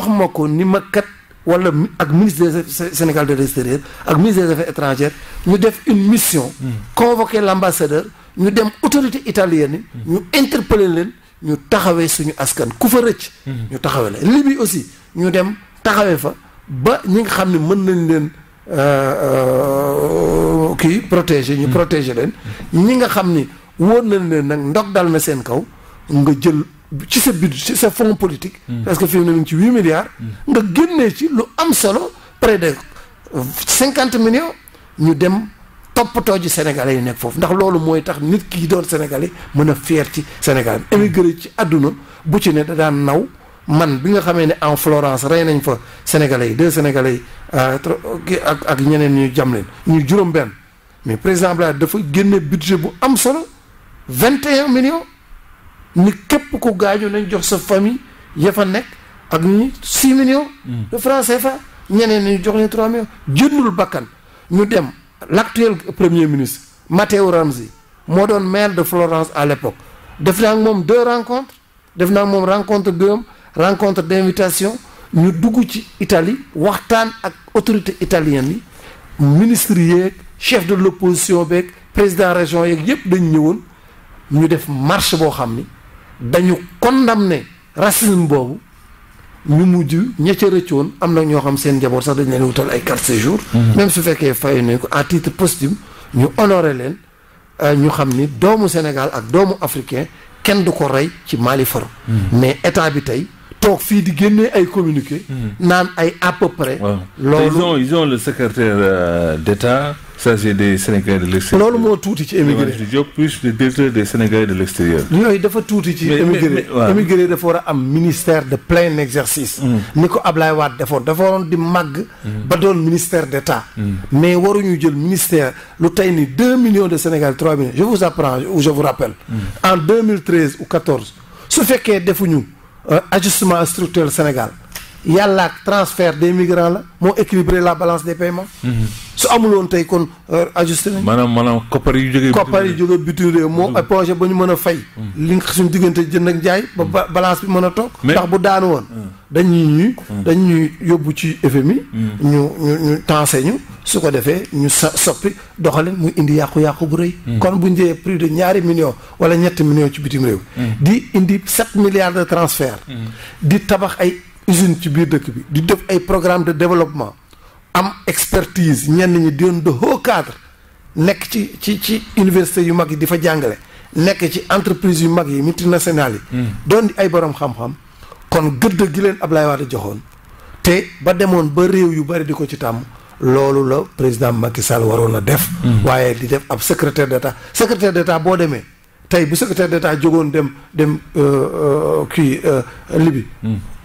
ma ko ni ma kat wala ak ministre des Sénégal de l'extérieur ak ministre des Affaires étrangères ñu def une mission convoquer l'ambassadeur ñu dem autorité italienne yi ñu interpeller leen ñu taxawee suñu askan ku fa rëcc ñu taxawee la Libye aussi ñu dem taxawee fa ba ñi nga xam ne mën nañ leen kii protéger ñu protéger leen ñi nga xam ni wóor nañ leen nag ndog dal na seen kaw nga jël ci sa budget ci sa fonds politique parce que fi mu ne ñu ci 8 milliards nga génnee ci lu am solo près de 50 millions ñu dem toppatoo ji sénégalais yi nekk foofu ndax loolu mooy tax nit ki doon sénégalais mën a fier ci Sénégal émigré ci àdduna bu ci ne da daan naw man bi nga xamee ne en Florence rey nañ fa sénégalais yi 2 sénégalais yi ak ñeneen ñu jam leen ñu juróom-benn mais président Abdoulaye dafa génne budget bu am solo 21 millions ni képp ku gaañu nañ jox sa famille ya fa nekk ak ñi 6 millions de francs CFA ñeneen ñu jox leen 3 millions jëndul bakkan ñu dem l'actuel premier ministre Matteo Renzi moo doon maire de Florence à l'époque def naa ak moom 2 rencontres def naa ak moom rencontre rencontre d'invitation ñu dugg ci Italie waxtaan ak autorité italienne yi ministre yeeg chef de l'opposition beeg président région yeeg yépp dañ ñëwoon ñu def marche boo xam ni dañu condamné racisme boobu ñu mujj ña ca rëccoon am na ñoo xam seen njaboot sax dañ leen wutal ay carte séjour même su fekkee fay nañ ko à titre posthume ñu honoré leen ñu xam ni doomu Sénégal ak doomu africain kenn du ko rey ci Mali faro mais état bi tey toog fii di génnee ay communiqué naan ay à peu près loolu ils ont le secrétaire d'État chargé des Sénégalais de l'extérieur loolu moo tuuti ci émigré plus le directeur des Sénégalais de l'extérieur yooyu dafa tuuti ci émigré émigré dafa war a am ministère de plein exercice ni ko Ablaye Wade dafa waroon di màgg ba doon ministère d'État mais waruñu jël ministère lu tey ni 2 millions de Sénégal 3 millions je vous apprends ou je vous rappelle en 2013 ou 14 su fekkee defuñu ajustement structurel Sénégal yàlla ak transfert des migrants la moo équilibré la balance des paiements su amuloon tey kon ajusté nañ maanaam koppar yu jógee bitim réew moo épongé ba ñu mën a fay li nga suñ diggante jënd ak jaay ba balance bi mën a toog ndax bu daanu woon dañuy yóbbu ci FMI ñu tensé ñu su ko defee ñu soppi doxalin muy indi yàqu-yàqu bu rëy kon bu njëyee plus de 2 millions wala 3 millions ci bitim réew di indi 7 milliards de transfert di tabax ay usine ci biir dëkk bi di def ay programme de développement am expertise ñenn ñi doon de haut cadre nekk ci université yu mag yi di fa jàngale nekk ci entreprise yu mag yi multinationales yi doon di ay borom xam-xam kon gëdd gi leen Ablaye Wade joxoon te ba demoon ba réew yu bari di ko ci tàmm loolu la président Macky Sall waroon a def waaye di def ab secrétaire d'état boo demee tey bu secrétaire d'état jógoon dem Libye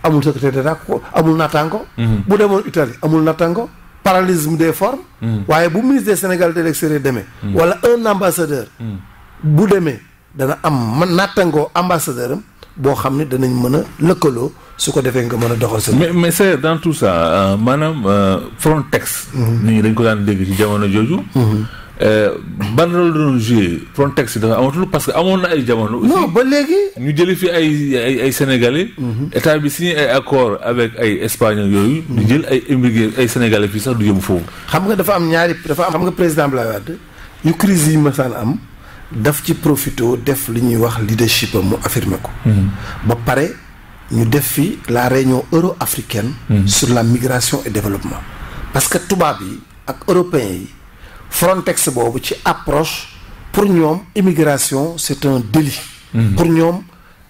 amul secrétaire d'état amul naataango bu demoon Italie amul naataango parallélisme des formes waaye bu ministre des Sénégal de l'extérieur demee wala un ambassadeur bu demee dana am naataango ambassadeur am boo xam ne danañ mën a lëkkaloo su ko defee nga mën a doxal sa mais c'est dans tout ça maanaam Frontex nit ñi dañ ko daan dégg ci jamono jooju ban rôle doon joué Frontex dafa amatul parce que amoon na ay jamono. aussi non ba léegi. ñu jëli fi ay sénégalais. état bi signé ay accord avec ay espagnols yooyu. ñu jël ay immigrés ay sénégalais fii sax du yëm foofu. xam nga dafa am xam nga président Abdoulaye Wade yu crise yi masaan am daf ci profito def li ñuy wax leadership am mu affirmer ko. ba pare ñu def fi la réunion euro-africaine. sur la migration et développement. parce que tubaab yi ak européens yi. Frontex boobu ci approche pour ñoom immigration c'est un délit. pour ñoom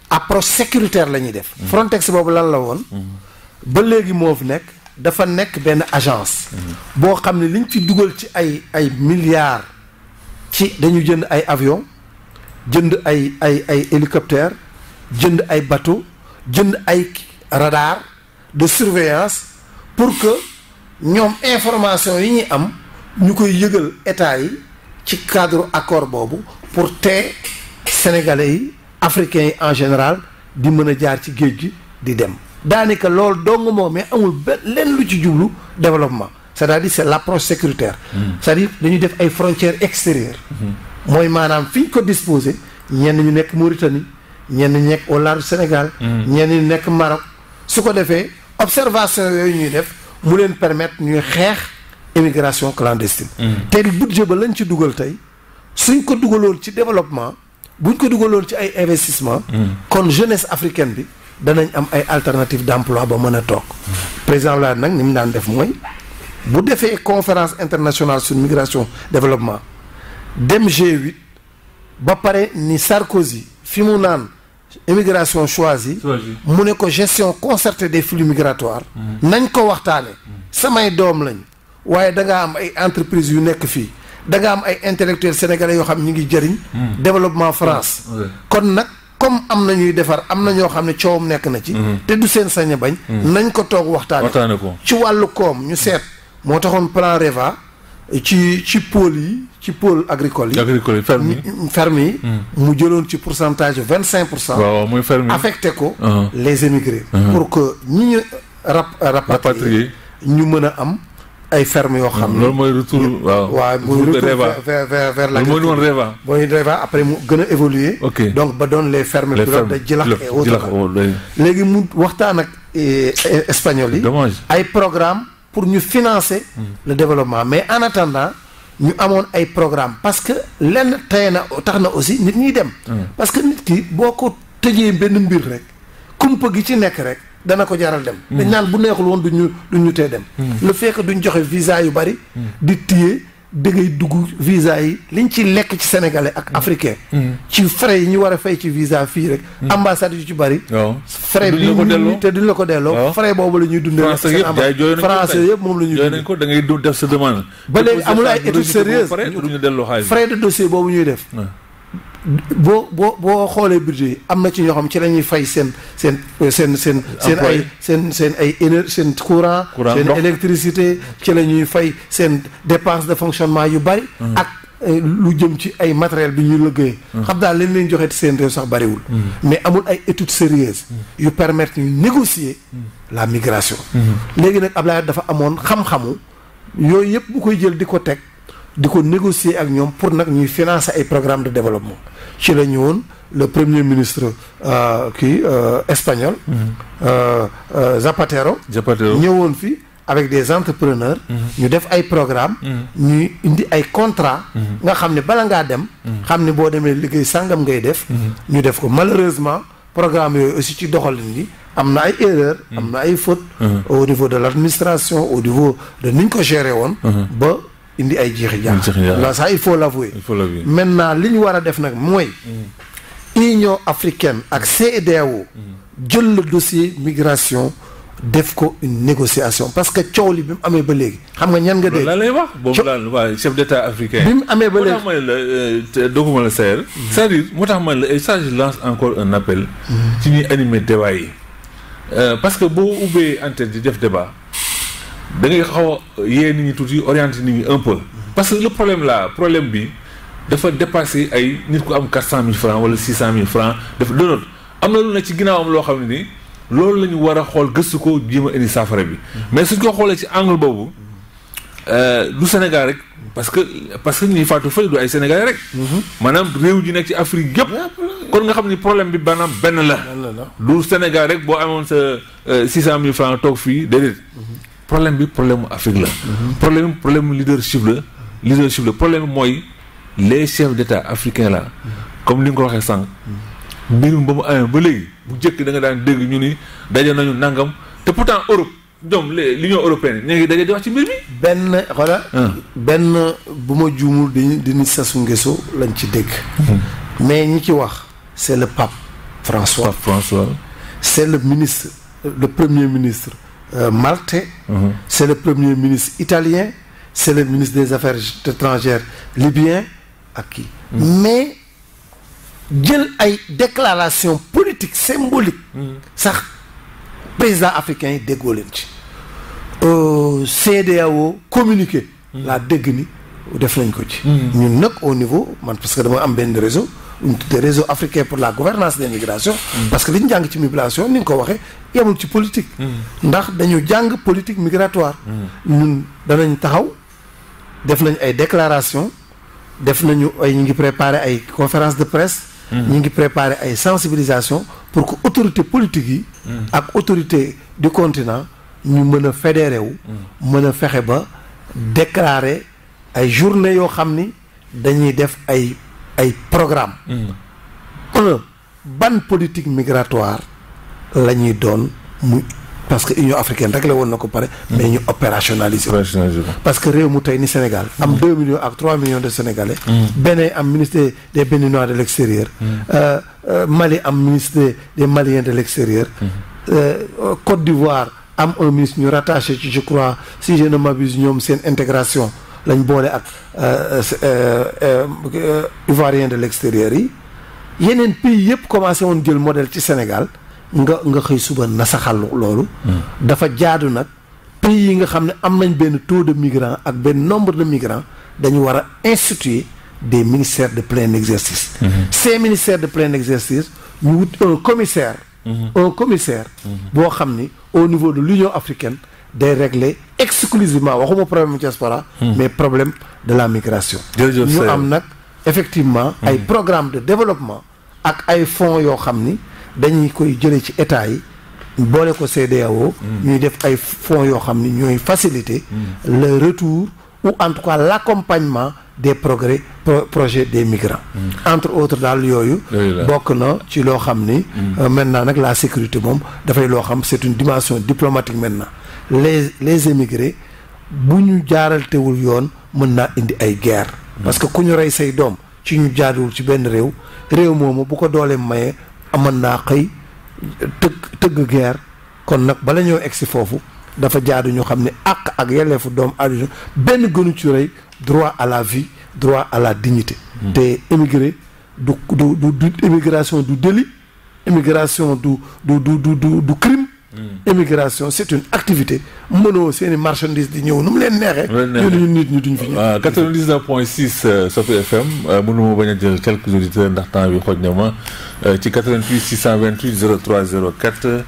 approche sécuritaire la ñuy def. Frontex boobu lan la woon. ba léegi moo fi nekk dafa nekk benn agence. boo xam ne liñ ci dugal ci ay milliards ci dañu jënd ay avion jënd ay hélicoptère jënd ay bateau jënd ay radar de surveillance pour que ñoom information yi ñuy am. ñu koy yëgal état yi ci cadre accord boobu pour te sénégalais yi africains yi en général di mën a jaar ci géej gi di dem daanaka loolu dong moom mais amul benn lenn lu ci jublu développement c'est-à-dire c'est l'approche sécuritaire c'est-à-dire dañuy def ay frontières extérieures mooy maanaam fi ñu ko disposé ñenn ñu nekk Mauritanie ñenn ñu nekk au large Sénégal ñenn ñu nekk Maroc su ko defee observation yooyu ñuy def mu leen permettre ñuy xeex immigration clandestine. te budget ba lañ ci dugal tey suñ ko dugaloon ci développement buñ ko dugaloon ci ay investissement kon jeunesse africaine bi danañ am ay alternatives d'emploi ba mën a toog. président la nag ni mu daan def mooy bu defee conférence internationale sur migration développement dem G8 ba pare ni Sarkozy fi mu naan immigration choisie mu ne ko gestion concertée des flux migratoires nañ ko waxtaane samay doom lañ. waaye da ngaa am ay entreprises yu nekk fii da nga am ay intellectuels sénégalais yoo xam ñu ngi jëriñ. développement France. kon nag comme am na ñuy defar am na ñoo xam ne coowam nekk na ci. te du seen sañ a bañ. nañ ko toog waxtaane ko ci wàllu koom ñu seet. moo taxoon plan REVA ci pôle yi ci pôle agricole yi. agricole ferme yi. mu jëloon ci pourcentage 25%. waaw mooy ferme yi affecté ko. les émigrés. pour que ñi ñu rapatrier ñu mën a am. ay fermes yoo xam ne loolu mooy retour waaw muy retour vers la mooy REVA après mu gën a évoluer donc ba doon les fermes pilotes de Djilakh et autres léegi mu waxtaan ak espagnol yi ay programme pour ñu financer le développement mais en attendant ñu amoon ay programme parce que lenn tey na tax na aussi nit ñiy dem parce que nit ki boo ko tëjee benn mbir rek kumpa gi ci nekk rek dana ko jaral dem. dañ naan bu neexul woon duñu tee dem. le fait que duñ joxe visa yu bari. di téye da ngay dugg visa yi liñ ci lekk ci sénégalais ak africain. ci frais yi ñu war a fay ci visa fii rek. ambassade yu ci bari. frais bi te duñ la ko delloo. frais boobu la ñuy dundee. français yëpp moom la ñuy dundee. da ngay def sa demande. ba léegi amul ay études sérieuses frais de dossier boobu ñuy def. boo xoolee budget yi am na ci ñoo xam ci la ñuy fay seen courant seen électricité ci la ñuy fay seen dépense de fonctionnement yu bari ak lu jëm ci ay matériel bi ñuy liggéey xam daal leen leen joxe ci seen réew sax bariwul mais amul ay études sérieuses yu permettre ñu négocier la migration léegi nag Abdoulaye dafa amoon xam-xamu yooyu yëpp bu koy jël di ko teg di ko négocier ak ñoom pour nag ñuy financer ay programme de développement ci la ñu woon le premier ministre espagnol Zapatero ñëwoon fi avec des entrepreneurs ñu def ay programme ñuy indi ay contrat nga xam ne bala ngaa dem xam ne boo demee liggéey sàngam ngay def ñu def ko malheureusement programme yooyu aussi ci doxalin bi am na ay erreurs am na ay fautes au niveau de l'administration au niveau de niñ ko gérer woon ba indi ay jeexi jaax là ça il faut l'avouer maintenant li ñu war a def nag mooy Union africaine ak CEDEAO jël le dossier migration def ko une négociation parce que coow li bi mu amee ba léegi xam nga ñan nga dégg. la lay wax boobu daal waa chef d'état africain. bi mu amee ba léegi moo tax ma ne la dogguma la Saër. c'est-à-dire moo tax ma ne la et ça je lance encore un appel. ci ñuy animer débat yi. parce que boo ubbee antenne di def débat da ngay xaw a yee nit ñi tuuti orienter nit ñi un peu. parce que le problème bi dafa dépasser ay nit ku am 400 000 francs wala 600 000 francs dafa doonut am na lu ne ci ginnaawam loo xam ne nii. loolu la ñu war a xool gëstu ko jéem a indi saafara bi mais suñ ko xoolee ci angle boobu du Sénégal rek parce que ñuy faatu fële du ay Sénégalais rek. maanaam réew ji nekk ci Afrique yëpp. kon nga xam ni problème bi maanaam benn la. du Sénégal rek boo amoon sa 600 000 francs toog fii déedéet. problème bi problème mu Afrique la. problème leadership la problème mooy les chefs d'État africains là. comme li nga ko waxee sànq. mbir mi ba mu amee ba léegi bu njëkk da nga daan dégg ñu ni daje nañu nangam te pourtant Europe ñoom l'Union européenne ñu ngi daje di wax ci mbir mi. benn bu ma juumul di Sassou Nguesso lañ ci dégg. mais ñi ci wax c'est le pape François. c'est le premier ministre maltais. c'est le premier ministre italien. c'est le ministre des Affaires étrangères libyen ak kii. mais jël ay déclaration politique symbolique. sax président africain yi déggoo leen ci. CEDEAO communiqué. laa dégg ni def nañ ko ci. ñun nag au niveau man parce que dama am benn réseau. des réseaux africains pour la gouvernance des migrations. parce que li ñu jàng ci migration ni nga ko waxee yemul ci politique. ndax dañu jàng politique migratoire. ñun danañ taxaw def nañ ay déclaration def nañu ay ñu ngi préparer ay conférence de presse. ñu ngi préparer ay sensibilisation pour que autorité politique yi. ak autorité du continent ñu mën a fédéré wu. mën a fexe ba déclarer ay journée yoo xam ni dañuy def ay programme ban politique migratoire la ñuy doon muy parce que Union africaine rek la woon na ko pare mais ñu opérationnaliser parce que réew mu tey ni Sénégal am 2 millions ak 3 millions de Sénégalais Bénin am ministre des Béninois de l'extérieur Mali am ministre des Maliens de l'extérieur Côte d'Ivoire am un ministre ñu rattaché ci je crois si je ne m'abuse ñoom seen intégration lañ boole ak ivoirien de l'extérieur yi yeneen pays yëpp commencé woon jël modèle ci Sénégal nga xëy suba nasaxal loolu dafa jaadu nag pays yi nga xam ne am nañ benn taux de migrants ak benn nombre de migrants dañu war a instituer des ministères de plein exercice ces ministères de plein exercice ñu wut un commissaire boo xam ni au niveau de l'Union africaine day régler exclusivement waxuma problème diaspora mais problème de la migration ñu am nag effectivement ay programme de développement ak ay fonds yoo xam ni dañuy koy jëlee ci état yi boole ko CEDEAO ñuy def ay fonds yoo xam ni ñooy faciliter le retour ou en tout cas l'accompagnement des projets des migrants entre autres daal yooyu bokk na ci loo xam ni maintenant nag la sécurité moom dafay loo xam c'est une dimension diplomatique maintenant les émigrés bu ñu jaaraltewul yoon mën naa indi ay guerre parce que ku ñu rey say doom ci ñu jaaduwul ci benn réew moomu bu ko doolee mayee mën naa xëy tëgg guerre kon nag bala ñoo egsi foofu dafa jaadu ñu xam ne ak yelleefu doomu aadama benn gënu ci rey droit à la vie droit à la dignité te émigré du immigration du délit immigration du crime immigration c'est une activité mënoo seeni marchandise di ñëw nu mu leen neexee ñu nit ñi duñ fi ñëw 99.6 Sopi FM mënuma bañ a jël quelques auditeurs ndax temps bi xooj na ma ci 88 628 03 04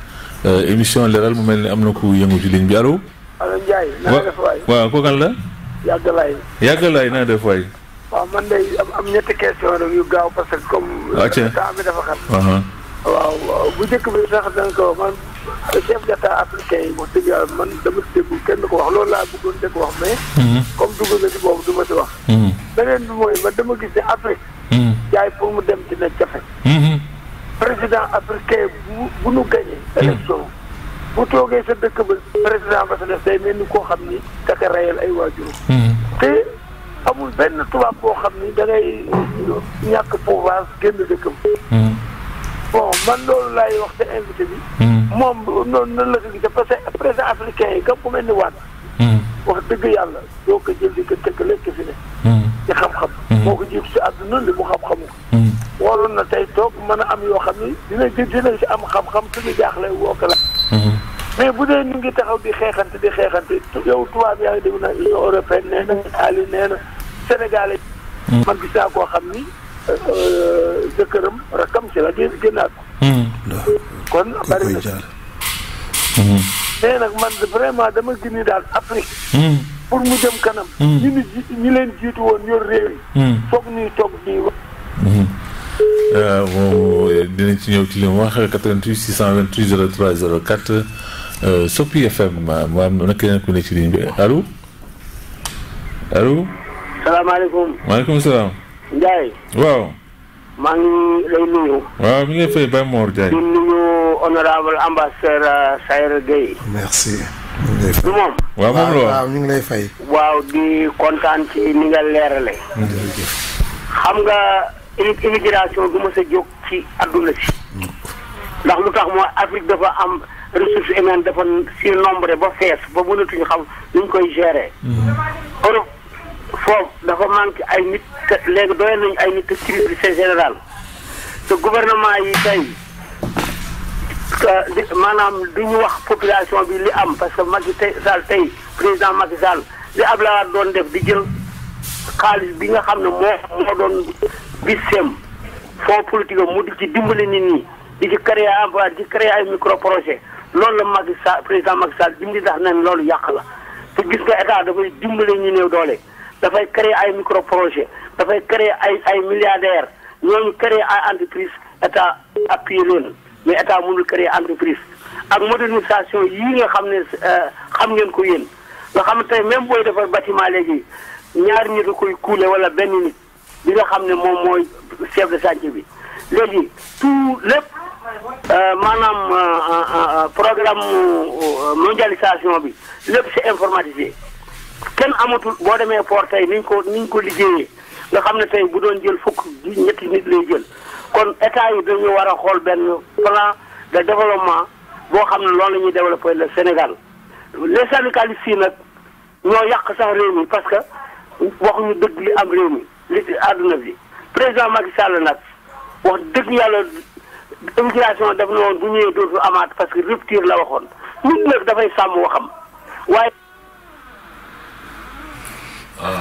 émission leeral mu mel ni am na ku yëngu ci ligne bi allo Ndiaye na nga def waay waaw kooku kan la yàggalaay na def waay waaw man day am ñetti question rek yu gaaw parce que comme temps bi dafa xat waaw bu njëkk bi sax danga ko man chef d'état africain yi wax dëgg yàlla man dama ci déggu kenn ko wax loolu laa bëggoon dégg wax mais comme dugg na ci boobu du ma ci wax beneen bi mooy man dama gis ne Afrique jaay pour mu dem dina jafe président africain bu nu gagné élection bu toogee sa dëkk ba président ba sa def day mel ni koo xam ni daka reyal ay waajur te amul benn tubaab boo xam ni da ngay ñàkk pouvoir génn dëkkam bon man loolu laay wax te invité bi moom noonu nan la ko gisee parce que président africain yi comme ku mel ni waat wax dëgg yàlla doo ko jël di ko tëkk lekk fi ne ci xam-xam moo ko jiitu si àdduna li mu xam-xamu ko waroon na tey toog mën a am yoo xam ni dina si am xam-xam suñu jaaxle woo ko la mais bu dee ñu ngi taxaw di xeexante yow tubaab yaa ngi dégg na Union européenne nee na Italie nee na Sénégal man gis naa koo xam ni jëkkëram rakam ci la génnaat kon bari na mais nag man vraiment dama gis ni daal Afrique pour mu jëm kanam. ñi leen jiitu woon yor réew yi. foog ñuy toog di wax. moom dinañ ci ñëw ci li mu wax 88 628 03 04 Sopi FM mu am na keneen ku ne ci ligne bi allo allo. salaamaaleykum. maaleykum salaam. Ndiaye. waaw. maa ngi lay nuyu. waaw mi ngi lay fay Baye Mor Ndiaye. di nuyu honorable ambassadeur Sayer Gueye. merci. du moom. waaw moom la waaw ñu ngi lay fay. waaw di kontaan ci ni nga leerale. xam nga immigration du ma sa jóg ci adduna si. ndax lu tax mooy Afrique dafa am ressources humaines dafa surnombré ba fees ba mënatuñu xam nuñ koy gérer. Europe foofu dafa manqué ay nit te léegi doyal nañu ay nit te crise c'est général te gouvernement yi tey maanaam du ñu wax population bi li am parce que Macky Sall tey président Macky Sall li Abdoulaye Wade doon def di jël xaalis bi nga xam ne moo doon biseem fonds politique mu di ci dimbali nit ñi di ci créer emploi di ci créer ay micro projet loolu la Macky Sall président Macky Sall dimbali ndax nañ loolu yàq la te gis nga état dafay dimbali ñu néew doole dafay créer ay micro projet dafay créer ay milliardaires ñooñu créer ay entreprise état appuyé leen mais état mënul créer entreprise ak modernisation yii nga xam ne xam ngeen ko yéen nga xam ne tey même booy defar bâtiment léegi ñaari nit a koy kuule wala benn nit bi nga xam ne moom mooy chef de chantier bi léegi tout lépp maanaam programme mondialisation bi lépp c'est informatisé kenn amatul boo demee port tey niñ ko liggéeyee nga xam ne tey bu doon jël fukk ñetti nit lay jël kon état yi dañu war a xool benn plan de développement boo xam ne loolu la ñuy développer le Sénégal les syndicalistes yi nag ñoo yàq sax réew mi parce que waxuñu dëgg li am réew mi li àdduna bi président Macky Sall nag wax dëgg yàlla immigration def na woon bu ñëwee dootu amaat parce que rupture la waxoon nit nag dafay sàmm waxam waaye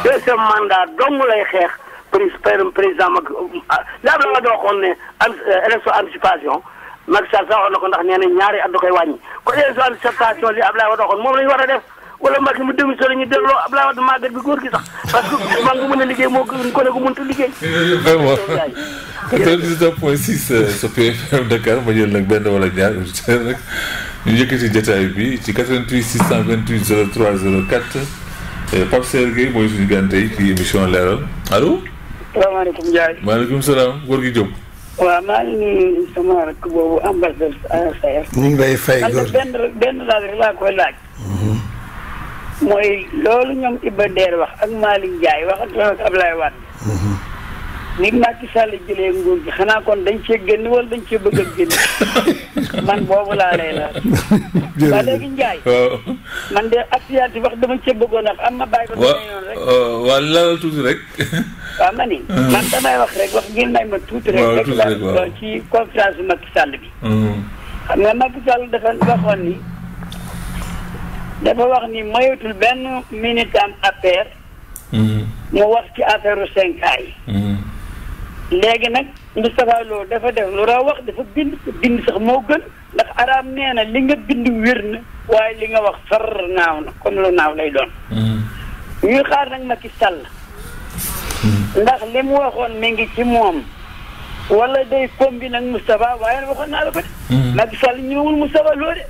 deuxième mandat dong lay xeex président Macky li am la nga waxoon ne élection anticipation Macky Sall sax waxoon na ko ndax nee na ñaari at da koy wàññi kon élection anticipation li Abdoulaye Wade waxoon moom la ñu war a def wala Macky mu démissionné ñu delloo Abdoulaye Wade màggat bi góor gi sax parce que man bu mën a liggéey moo gën ko ne ko mënut a liggéey. vraiment 99.6 Sopi FM Dakar ma jël nag benn wala ñaar rek ñu yëkkati jotaay bi ci 88 628 03 04 Pape Sayer Gueye mooy suñu gan tey ci émission leeral allo. salaamaaleykum Ndiaye. maaleykum salaam góor gi Diop. waaw maa ngi nuyu sama rakk boobu ambassadeur Sayer. ñu ngi lay fay góor gi benn laaj rek laa koy laaj. mooy loolu ñoom Iba Der wax ak Malick Ndiaye waxatu ak Ablaye Wade. ni Macky Sall jëlee nguur gi xanaa kon dañ cee génn wala dañ cee bëgg a génn man boobu laa lay laaj. ba léegi Ndiaye. man de actualité wax dama cee bëggoon a am ma bàyyi ko. waaw lalal tuuti rek. waaw ma ni. man damay wax rek wax ngeen may ma tuuti rek. waaw tuuti rek waaw ci conférence Macky Sall bi. xam nga Macky Sall dafa waxoon ni. dafa wax ni moyetul benn militant APR. mu wax ci affaire 5A yi. léegi nag Moustapha Lo dafa def lu raw wax dafa bind sax moo gën ndax araam nee na li nga bind wér na waaye li nga wax far naaw na comme lu naaw lay doon. ñuy xaar nag Macky Sall. ndax li mu waxoon mi ngi ci moom. wala day combine ak Moustapha waaye waxoon naa la ko de. Macky Sall ñëwul Moustapha Lo de.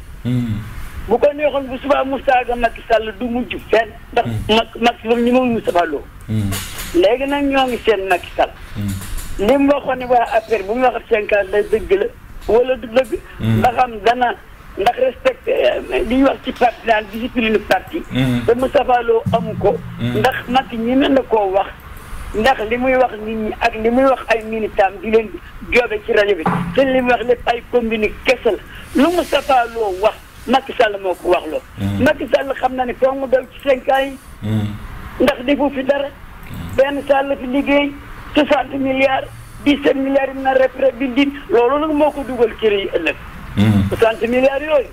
bu ko neexoon bu subaa Moustapha Macky Sall du mujj fenn ndax Macky Sall ñëwul Moustapha Lo. léegi nag ñoo ngi seen Macky Sall. li mu waxoon ne waa affaire bu mu wax 5 ans day dëgg la wala du dëgg. ndax am dana ndax respecté li ñuy wax ci parti naan discipline parti. te Moustapha Lo amu ko. ndax Macky ñi mën na koo wax. ndax li muy wax nit ñi ak li muy wax ay militants di leen joobe ci rajo bi te li muy wax lépp ay combine kese la lu Moustapha Lo wax Macky Sall moo ko wax loo. Macky Sall xam na ne foo mu daw ci 5 ans yi. ndax defu fi dara. benn Sall fi liggéey 60 milliards 17 milliards yi na repré bindin loolu nag moo ko dugal kër yi ëllëg. 60 milliards yooyu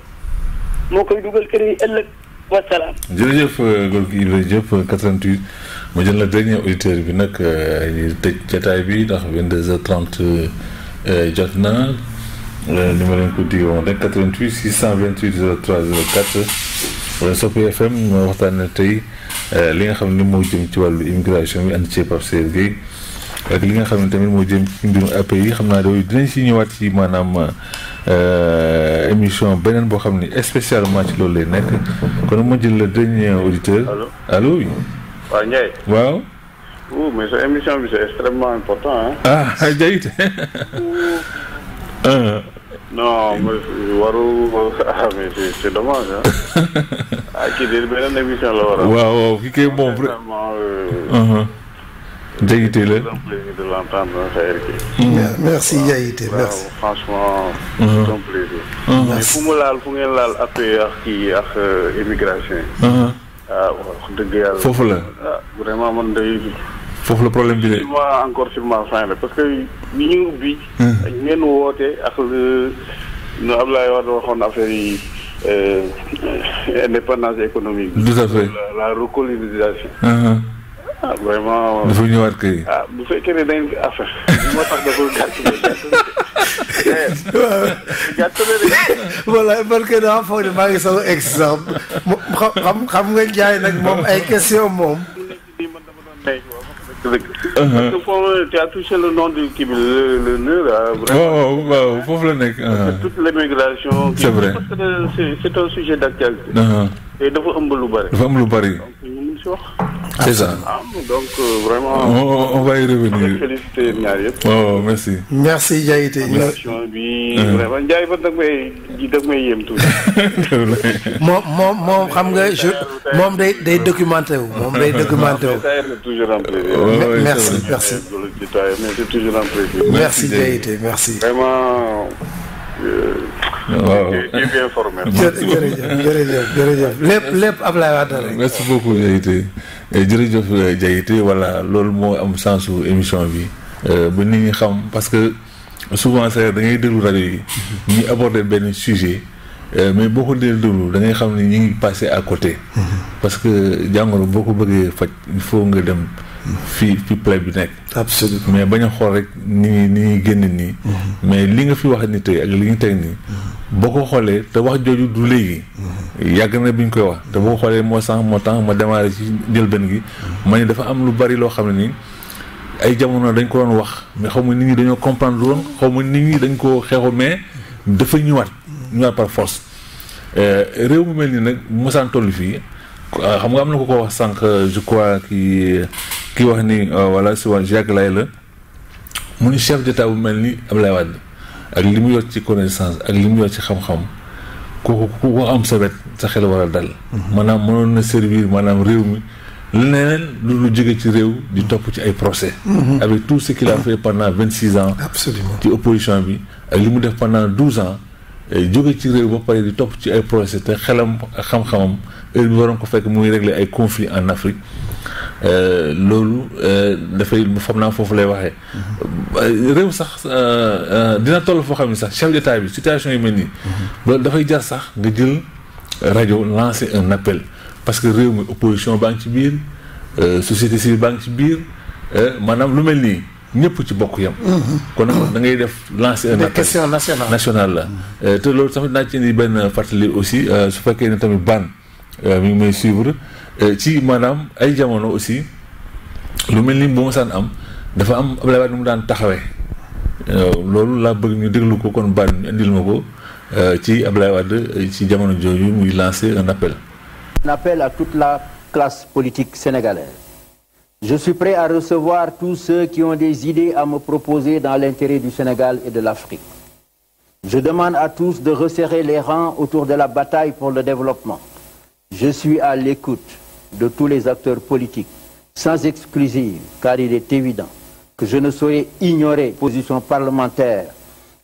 moo koy dugal kër yi ëllëg wasalaam. jërëjëf góor gi Ibrahima Diop 88 ma jël la dernier auditeur bi nag ñu tëj jotaay bi ndax 22h30 jot na ni ma leen ko digee woon rek 88 628 03 04 Sopi FM waxtaan na tey li nga xam ne moo jëm ci wàllu immigration bi ànd ci Pape Saer Gueye ak li nga xam ne tamit moo jëm ci mbirum API yi xam naa dooyu dinañ si ñëwaat ci maanaam émission beneen boo xam ne spécialement ci loolu lay nekk kon ma jël le dernier auditeur. allo oui. waaw Ndiaye. waaw. mais sa émission bi c'est extrêmement important ah Diayité. non mais c'est dommage kii de beneen émission la war a. waaw kii kay moom vraiment. Diayité la. plaisir de l'entendre Saer Gueye. merci Diayité merci. franchement. c'est un plaisir. mais fu mu laal fu ngeen laal API ak kii ak immigration yi. wax dëgg yàlla. foofu la. vraiment man day. foofu la problème bi de. encore sur ma fin la parce que ñi ñu ubbi. ngeen woote ak nu Abdoulaye Wade waxoon affaire yi indépendance économique. tout à fait la recolonisation. Vraiment. dafa ñëwaat kay. bu fekkee ne dañ affaire moo tax dafa gàtt voilà parce que daa foog ne maa ngi soog exemple xam nga Ndiaye nag moom ay question moom. parce que tu as touché le nom du kii bi le nœud là. waaw foofu la nekk. toute l'immigration. c'est vrai parce que c'est un sujet d'actualité. et dafa ëmb lu bari. dafa ëmb lu bari. donc ñu mun si wax. c'est ça. donc vraiment. on va y revenir. féliciter ñaar yëpp. merci. merci Diayité. émission bi vraiment Ndiaye ba dag may yéem tuuti. moom xam nga moom day documenté wu moom day documenté wu. c'est toujours un plaisir. merci. mais c'est toujours un plaisir. merci Diayité merci. vraiment. j'ai bien formé. jërëjëf lépp Ablaye Wade rek. merci beaucoup Diayité jërëjëf Diayité voilà loolu moo am sensu émission bi ba nit ñi xam parce que souvent da ngay déglu rajo yi ñuy aborder benn sujet mais boo ko déglu da ngay xam ne ñi ngi passé à côté. parce que jàngoro boo ko bëggee faj il faut nga dem. fi plaie bi nekk. absolument mais bañ a xool rek ni ñuy génn nii. mais li nga fi wax ni tey ak li ñu teg nii boo ko xoolee te wax jooju du léegi. yàgg na bi ñu koy wax te boo ko xoolee moo tax ma démarré ci njëlbeen gi. ma ne dafa am lu bari loo xam ne nii ay jamono dañ ko doon wax mais xaw ma nit ñi dañoo comprendre woon xaw ma nit ñi dañ ko xeexu mais dafa ñëwaat par force réew mu mel ni nag mosaan toll fii. xam nga am na ko wax sànq je crois ki wax ni voilà si wàllu Jacques Lay la mu ni chef d'état bu mel ni Abdoulaye Wade ak li mu yor ci connaissance ak li mu yor ci xam-xam ku ko am sa wet sa xel war a dal. maanaam mënoon na servir maanaam réew mi leneen lu jóge ci réew di topp ci ay procès. avec tout ce qu'il a fait pendant 26 ans. absolument ci opposition bi ak li mu def pendant 12 ans. jóge ci réew ba pare di topp ci ay procès te xelam ak xam-xamam heure bi waroon ko fekk muy régler ay conflits en Afrique loolu dafay xam naa foofu lay waxee. réew sax dina toll foo xam ne sax chef d'état bi situation yu mel nii. loolu dafay jar sax nga jël rajo lancer un appel parce que réew mi opposition baa ngi ci biir société civile baa ngi ci biir maanaam lu mel nii. ñëpp ci bokk yam kon nag da ngay def lancer un appel question nationale la te loolu tamit naa ci indi benn fàttali aussi su fekkee ne tamit ban mi ngi may suivre ci maanaam ay jamono aussi lu mel ni bu ma saan am dafa am Abdoulaye Wade nu mu daan taxawee loolu laa bëgg ñu déglu ko kon ban ñu indil ma ko ci Abdoulaye Wade ci jamono jooju muy lancer un appel à toute la classe politique sénégalaise. Je suis prêt à recevoir tous ceux qui ont des idées à me proposer dans l'intérêt du Sénégal et de l'Afrique. Je demande à tous de resserrer les rangs autour de la bataille pour le développement. Je suis à l'écoute de tous les acteurs politiques, sans exclusive, car il est évident que je ne saurais ignorer la position parlementaire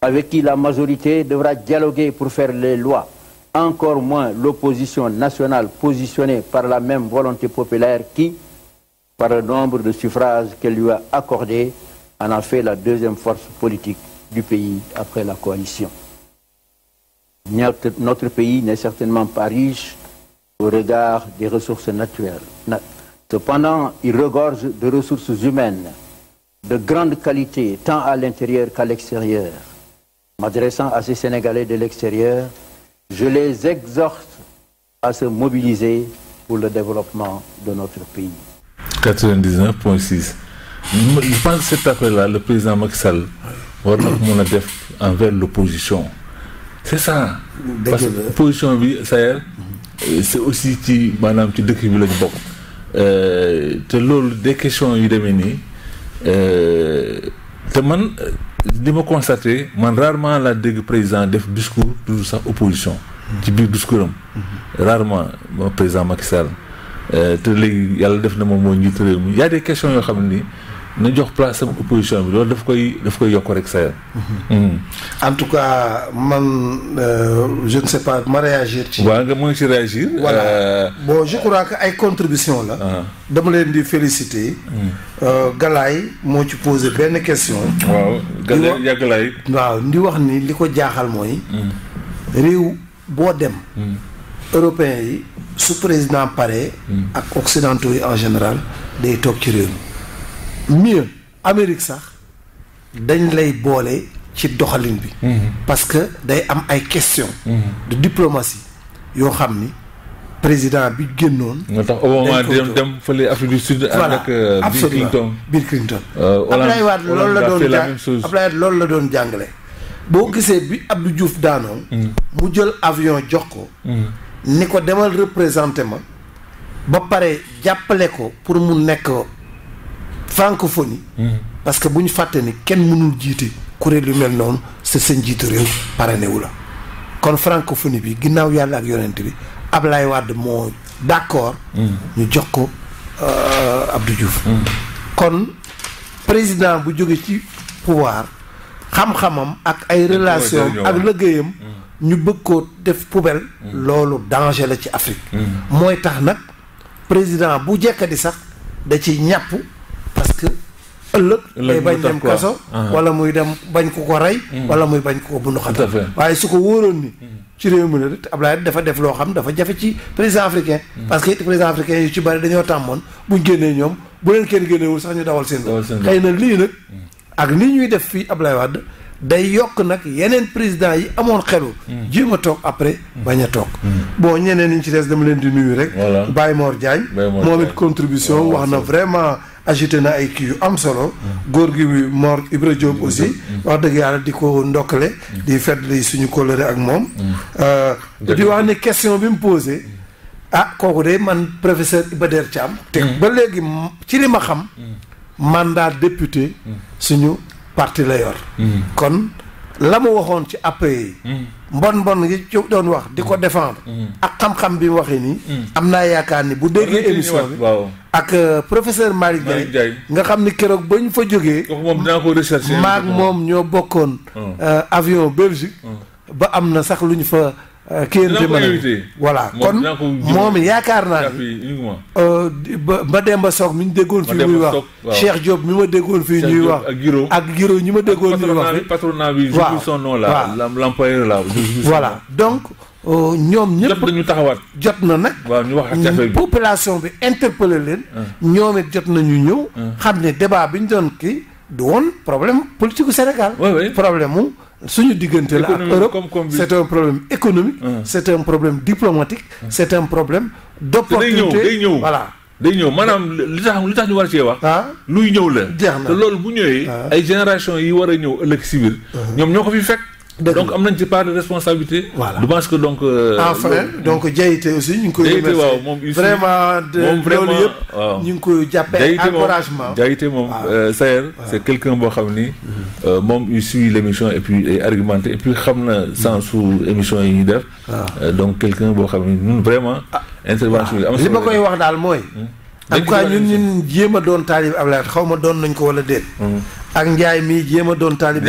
avec qui la majorité devra dialoguer pour faire les lois, encore moins l'opposition nationale positionnée par la même volonté populaire qui, par le nombre de suffrages qu'elle lui a accordés, en a fait la deuxième force politique du pays après la coalition. Notre pays n'est certainement pas riche au regard des ressources naturelles. Cependant, il regorge de ressources humaines de grande qualité, tant à l'intérieur qu'à l'extérieur. M'adressant à ces Sénégalais de l'extérieur, je les exhorte à se mobiliser pour le développement de notre pays. 99.6. Je pense que cette affaire-là, le président Macky Sall, va faire envers l'opposition. C'est ça. Parce que l'opposition, c'est aussi qui, madame, qui décrit le bok. Des questions, il je me constaté, rarement la président des discours de sa opposition. Qui dit discours. Rarement, le président Macky Sall. Il y a des questions qui ne jox place opposition bi loolu daf koy yokk rek ça. En tout cas je ne sais pas ma réagir ci. waaw nga mën ci réagir. Voilà. Bon je crois que ay contribution la. dama leen di féliciter. Galaay moo ci posé benn question. waaw Galaay. waaw di wax ni li ko jaaxal mooy. réew boo dem. européens yi su président pare. ak occidentaux yi en général day toog ci réew mi. mieux Amérique sax dañ lay boole ci doxalin bi. parce que day am ay questions. de diplomatie yoo xam ni président bi génnoon. nga tax Obama dem fële Afrique du Sud. voilà avec Bill Clinton. Abdoulaye Wade loolu la doon Abdoulaye Wade loolu la doon jàngale. boo gisee bi Abdou Diouf daanoo. mu jël avion jox ko. ni ko demal représenté ma. ba pare jàppale ko pour mu nekk francophonie. parce que bu ñu fàtte ni kenn mënul jiite kuréel yu mel noonu c'est seen njiitu réew parrainé wu la kon francophonie bi ginnaaw yàlla ak yonent bi Ablaye Wade moo d'accord. ñu jox ko Abdou Diouf. kon président bu jóge ci pouvoir xam-xamam ak ay relation ak liggéeyam ñu bëgg ko def poubelle. loolu danger la ci Afrique. mooy tax nag président bu jekkadi sax da ci ñàpp parce que ëllëg day bañ dem kaso wala muy dem bañ ko rey wala muy bañ ko bundu xatal waaye su ko wóoroon ni ci réew mi la te Abdoulaye dafa def loo xam dafa jafe ci président africain parce que président africain yu ci bari dañoo tàmmoon buñ génnee ñoom bu leen kenn génneewul sax ñu dawal seen xëy na lii nag ak ni ñuy def fii Abdoulaye Wade day yokk nag yeneen président yi amoon xelu jéem a toog après bañ a toog bon ñeneen ñi ci des dama leen di nuyu rek Baye Mor Diagne moom it contribution wax na vraiment agité na ay kii yu am solo góor gi Mor Ibra Diop aussi wax dëgg yàlla di ko ndokkale di fetli suñu kóllëre ak moom di wax ni question bi mu posé kooku de man professeur Iba Der Thiam te ba léegi ci li ma xam mandat député suñu parti la yor kon la mu waxoon ci APE mbon yi ci doon wax di ko défendre ak xam-xam bi mu waxee nii am naa yaakaar ni bu déggee émission bi ak professeur Malick Ndiaye nga xam ni keroog ba ñu fa jógee moom dinaa ko rechercher maag moom ñoo bokkoon avion Belgique ba am na sax lu ñu fa kéente ma voilà kon moom yaakaar naa ni ba Demba Sock mi ñu déggoon fii muy wax Cheikh Diop mi ma déggoon fii ñuy wax ak Giro ñi ma déggoon ñuy wax patronat bi son nom là l'employeur là voilà donc ñoom ñëpp dañu taxawaat jot na nag ñu wax ak affaire bi population bi interpellé leen ñoom it jot nañu ñëw xam ne débat bi ñu doon kii du woon problème politique u Sénégal problème mu suñu diggante la ak Europe c'est un problème économique c'est un problème diplomatique c'est un problème d'opportunité day ñëw voilà day ñëw maanaam li tax ñu war cee wax luy ñëw la jeex na te loolu bu ñëwee ay génération yi war a ñëw ëllëg si biir ñoom ñoo ko fi fekk donc am nañ ci part de responsabilité. Voilà. Je pense que donc. Enfin donc Diaité aussi ñu ngi koy remercier vraiment loolu yëpp ñu ngi koy jàppee encouragement. Diaité moom Sayer c'est quelqu'un boo xam ni moom il suit l'émission et puis argumenté et puis xam na sensu émission yi ñuy def. Donc quelqu'un boo xam ni ñun vraiment. intervention yi am li ma koy wax daal mooy. en tout cas ñun jéem a doon taalib Ablaye xaw ma doon nañ ko wala déet. ak Ndiaye mii jéem a doon taalib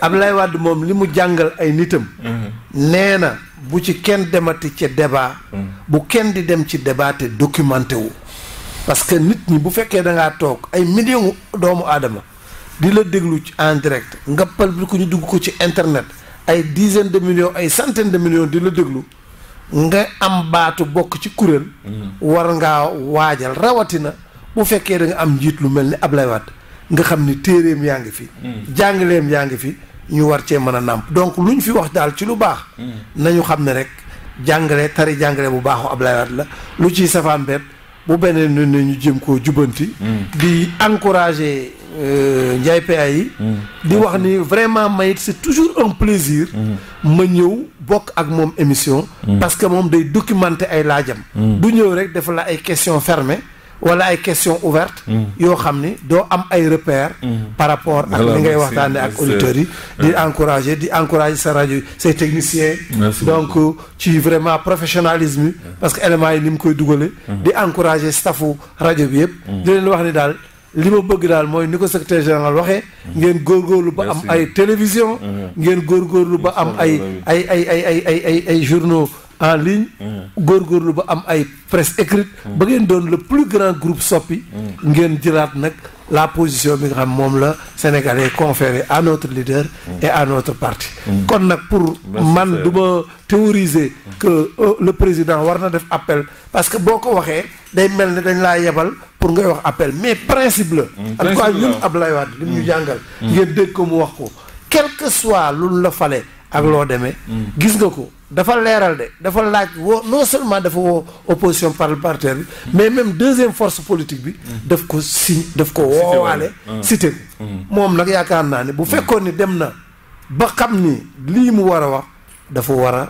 Ablaye Wade moom li mu jàngal ay nitam. nee na bu ci kenn demati ci débat. bu kenn di dem ci débat te documenté wu. parce que nit ñi bu fekkee da ngaa toog ay millions doomu aadama di la déglu ci en direct nga pal bi ko ñu dugg ko ci internet ay dizaines de millions ay centaines de millions di la déglu. nga am baatu bokk ci kuréel. war ngaa waajal rawatina bu fekkee da nga am njiit lu mel ni Ablaye Wade nga xam ni téeréem yaa ngi fi. jàngaleem yaa ngi fi ñu war cee mën a nàmp donc lu ñu fi wax daal ci lu baax. nañu xam ne rek jàngale tari jàngale bu baaxu Abdoulaye Wade la lu ciy safaan bet bu beneen ne ñu jëm koo jubanti di encourager Ndiaye PA yi di wax ni vraiment mayit c'est toujours un plaisir ma ñëw bokk ak moom émission parce que moom day documenter ay laajam du ñëw rek dafa la ay questions fermées wala ay questions ouvertes yoo xam ni doo am ay repères par rapport ak li ngay waxtaane ak auditeurs yi di encourager sa rajo say techniciens donc ci vraiment professionnalisme yi parce que éléments yi ni mu koy dugale di encourager staffu rajo bi yëpp di leen wax ni daal li ma bëgg daal mooy ni ko secrétaire général waxee ngeen góorgóorlu ba am ay télévision ngeen góorgóorlu ba am ay journaux en ligne góorgóorlu ba am ay presse écrite ba ngeen doon le plus grand groupe Sopi ngeen jëlaat nag la position bi nga xam moom la Sénégalais conféré à notre leader et à notre parti kon nag pour man du ma théoriser que le président war na def appel parce que boo ko waxee day mel ne dañ laa yebal pour ngay wax appel mais principe la en tout cas ñun Abdoulaye Wade li ñu jàngal ngeen dégg ko mu wax ko quel que soit lu la fale ak loo demee gis nga ko dafa leeral de dafa laaj woo non seulement dafa woo opposition parlementaire bi mais même deuxième force politique bi daf ko daf ko woowaale cité ko moom nag yaakaar naa ne bu fekkoon ni dem na ba xam ni lii mu war a wax dafa war a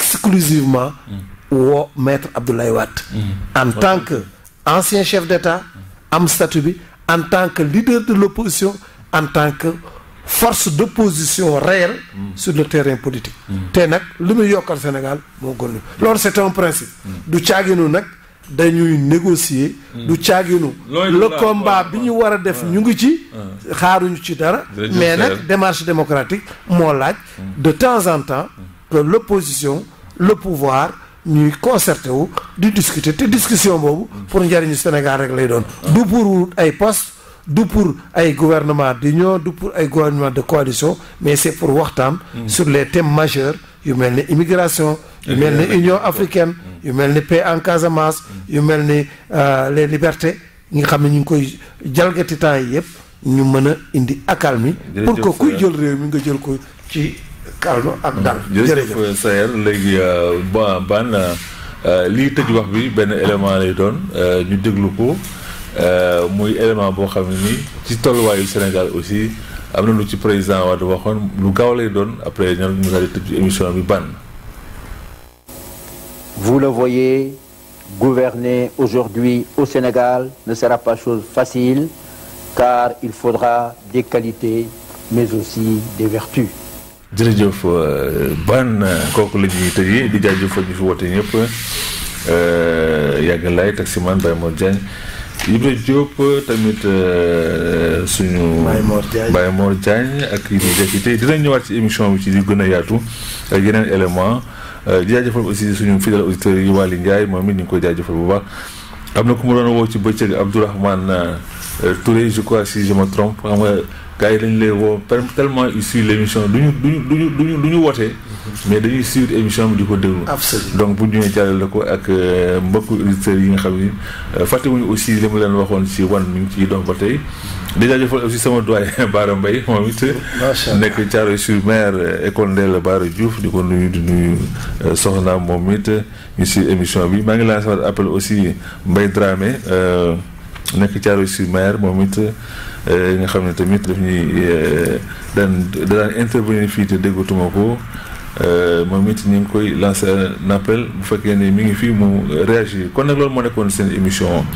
exclusivement woo maître Abdoulaye Wade en tant que ancien chef d'État am statut bi en tant que leader de l'opposition en tant que force d'opposition réelle sur le terrain politique te nag li muy yokkal Sénégal moo gën loolu c'est un principe du caaginu nag dañuy négocier du caaginu le combat bi ñu war a def ñu ngi ci xaaruñu ci dara mais nag démarche démocratique moo laaj de temps en temps que l'opposition le pouvoir ñuy concerté wu di discuter te discussion boobu pour njariñu Sénégal rek lay doon du pour ay poste du pour ay gouvernement d'union du pour ay gouvernement de coalition mais c'est pour waxtaan sur les thèmes majeurs yu mel ni immigration yu mel ni Union africaine yu mel ni paix en Casamance yu mel ni les libertés ñi nga xam ne ñu ngi koy jalgati temps yi yëpp ñu mën a indi accalmie pour que kuy jël réew mi nga jël ko ci calme ak dal jërëjëf Sayer léegi ban lii tëj wax bi benn élément lay doon ñu déglu ko muy élément boo xam ne ni ci tolluwaayu Sénégal aussi am na lu ci président Wade waxoon lu gaaw lay doon après ñoom ñu daal di tëj émission bi ban. Vous le voyez, gouverner aujourd'hui au Sénégal ne sera pas chose facile car il faudra des qualités mais aussi des vertus. jërëjëf ban kooku la ñuy tëjee di jaajëfal ñu fi woote ñëpp yàgg laay taximan Baye Mor Diagne Ibra Diop tamit suñu Baye Mor Diagne ak yi ñuy jekite dinañ ñëwaat ci émission bi ci di gën a yaatu ak yeneen élément di jaajëfal aussi suñu fidèle auditeurs yi Waly Ndiaye moom it ñu ngi koy jaajëfal bu baax am na ku mu doon woo ci bëccëg Abdourahmane Touré je crois si je me trompe xam nga gars yi dañ lay woo tellement ils suivent l'émission duñu wootee mais dañuy suivre émission bi di ko déglu donc bu ñëwee jàllale ko ak mbokku auditeurs yi nga xam ni fàttewuñu aussi li mu leen waxoon ci wan mi ngi ciy doon ba tey déjà jëfal aussi sama doyen Bara Mbaye moom it nekk Thiaroye-sur-Mer école Ndella Bara Diouf di ko nuyu di nuyu soxna moom it ñu ci émission bi maa ngi lancé waat appel aussi Mbaye Dramé nekk Thiaroye-sur-Mer moom it nga xam ne tamit daf ñuy daan intervenir fii te déggatuma ko moom it ñu ngi koy lancer un appel bu fekkee ne mi ngi fii mu réagir kon nag loolu moo nekkoon seen émission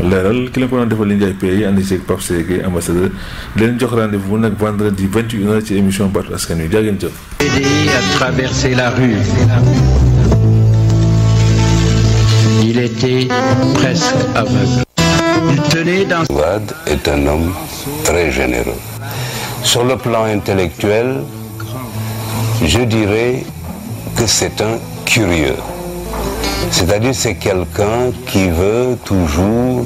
leeral ki leen ko doon defal li Ndiaye Pays ànd ci ak Pape Seye ambassadeur leen jox rendez-vous nag vendredi 21h ci émission Baatu Askan Wi jaa ngeen jëf. Aider à traverser la rue. Il était presque aveugle. Il tenait dans... Wade est un homme très généreux. Sur le plan intellectuel, je dirais que c'est un curieux. C'est-à-dire c'est quelqu'un qui veut toujours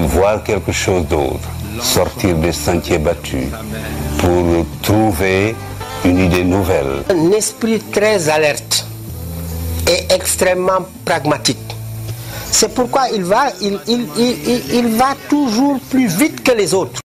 voir quelque chose d'autre, sortir des sentiers battus pour trouver une idée nouvelle. Un esprit très alerte et extrêmement pragmatique. C'est pourquoi il va toujours plus vite que les autres.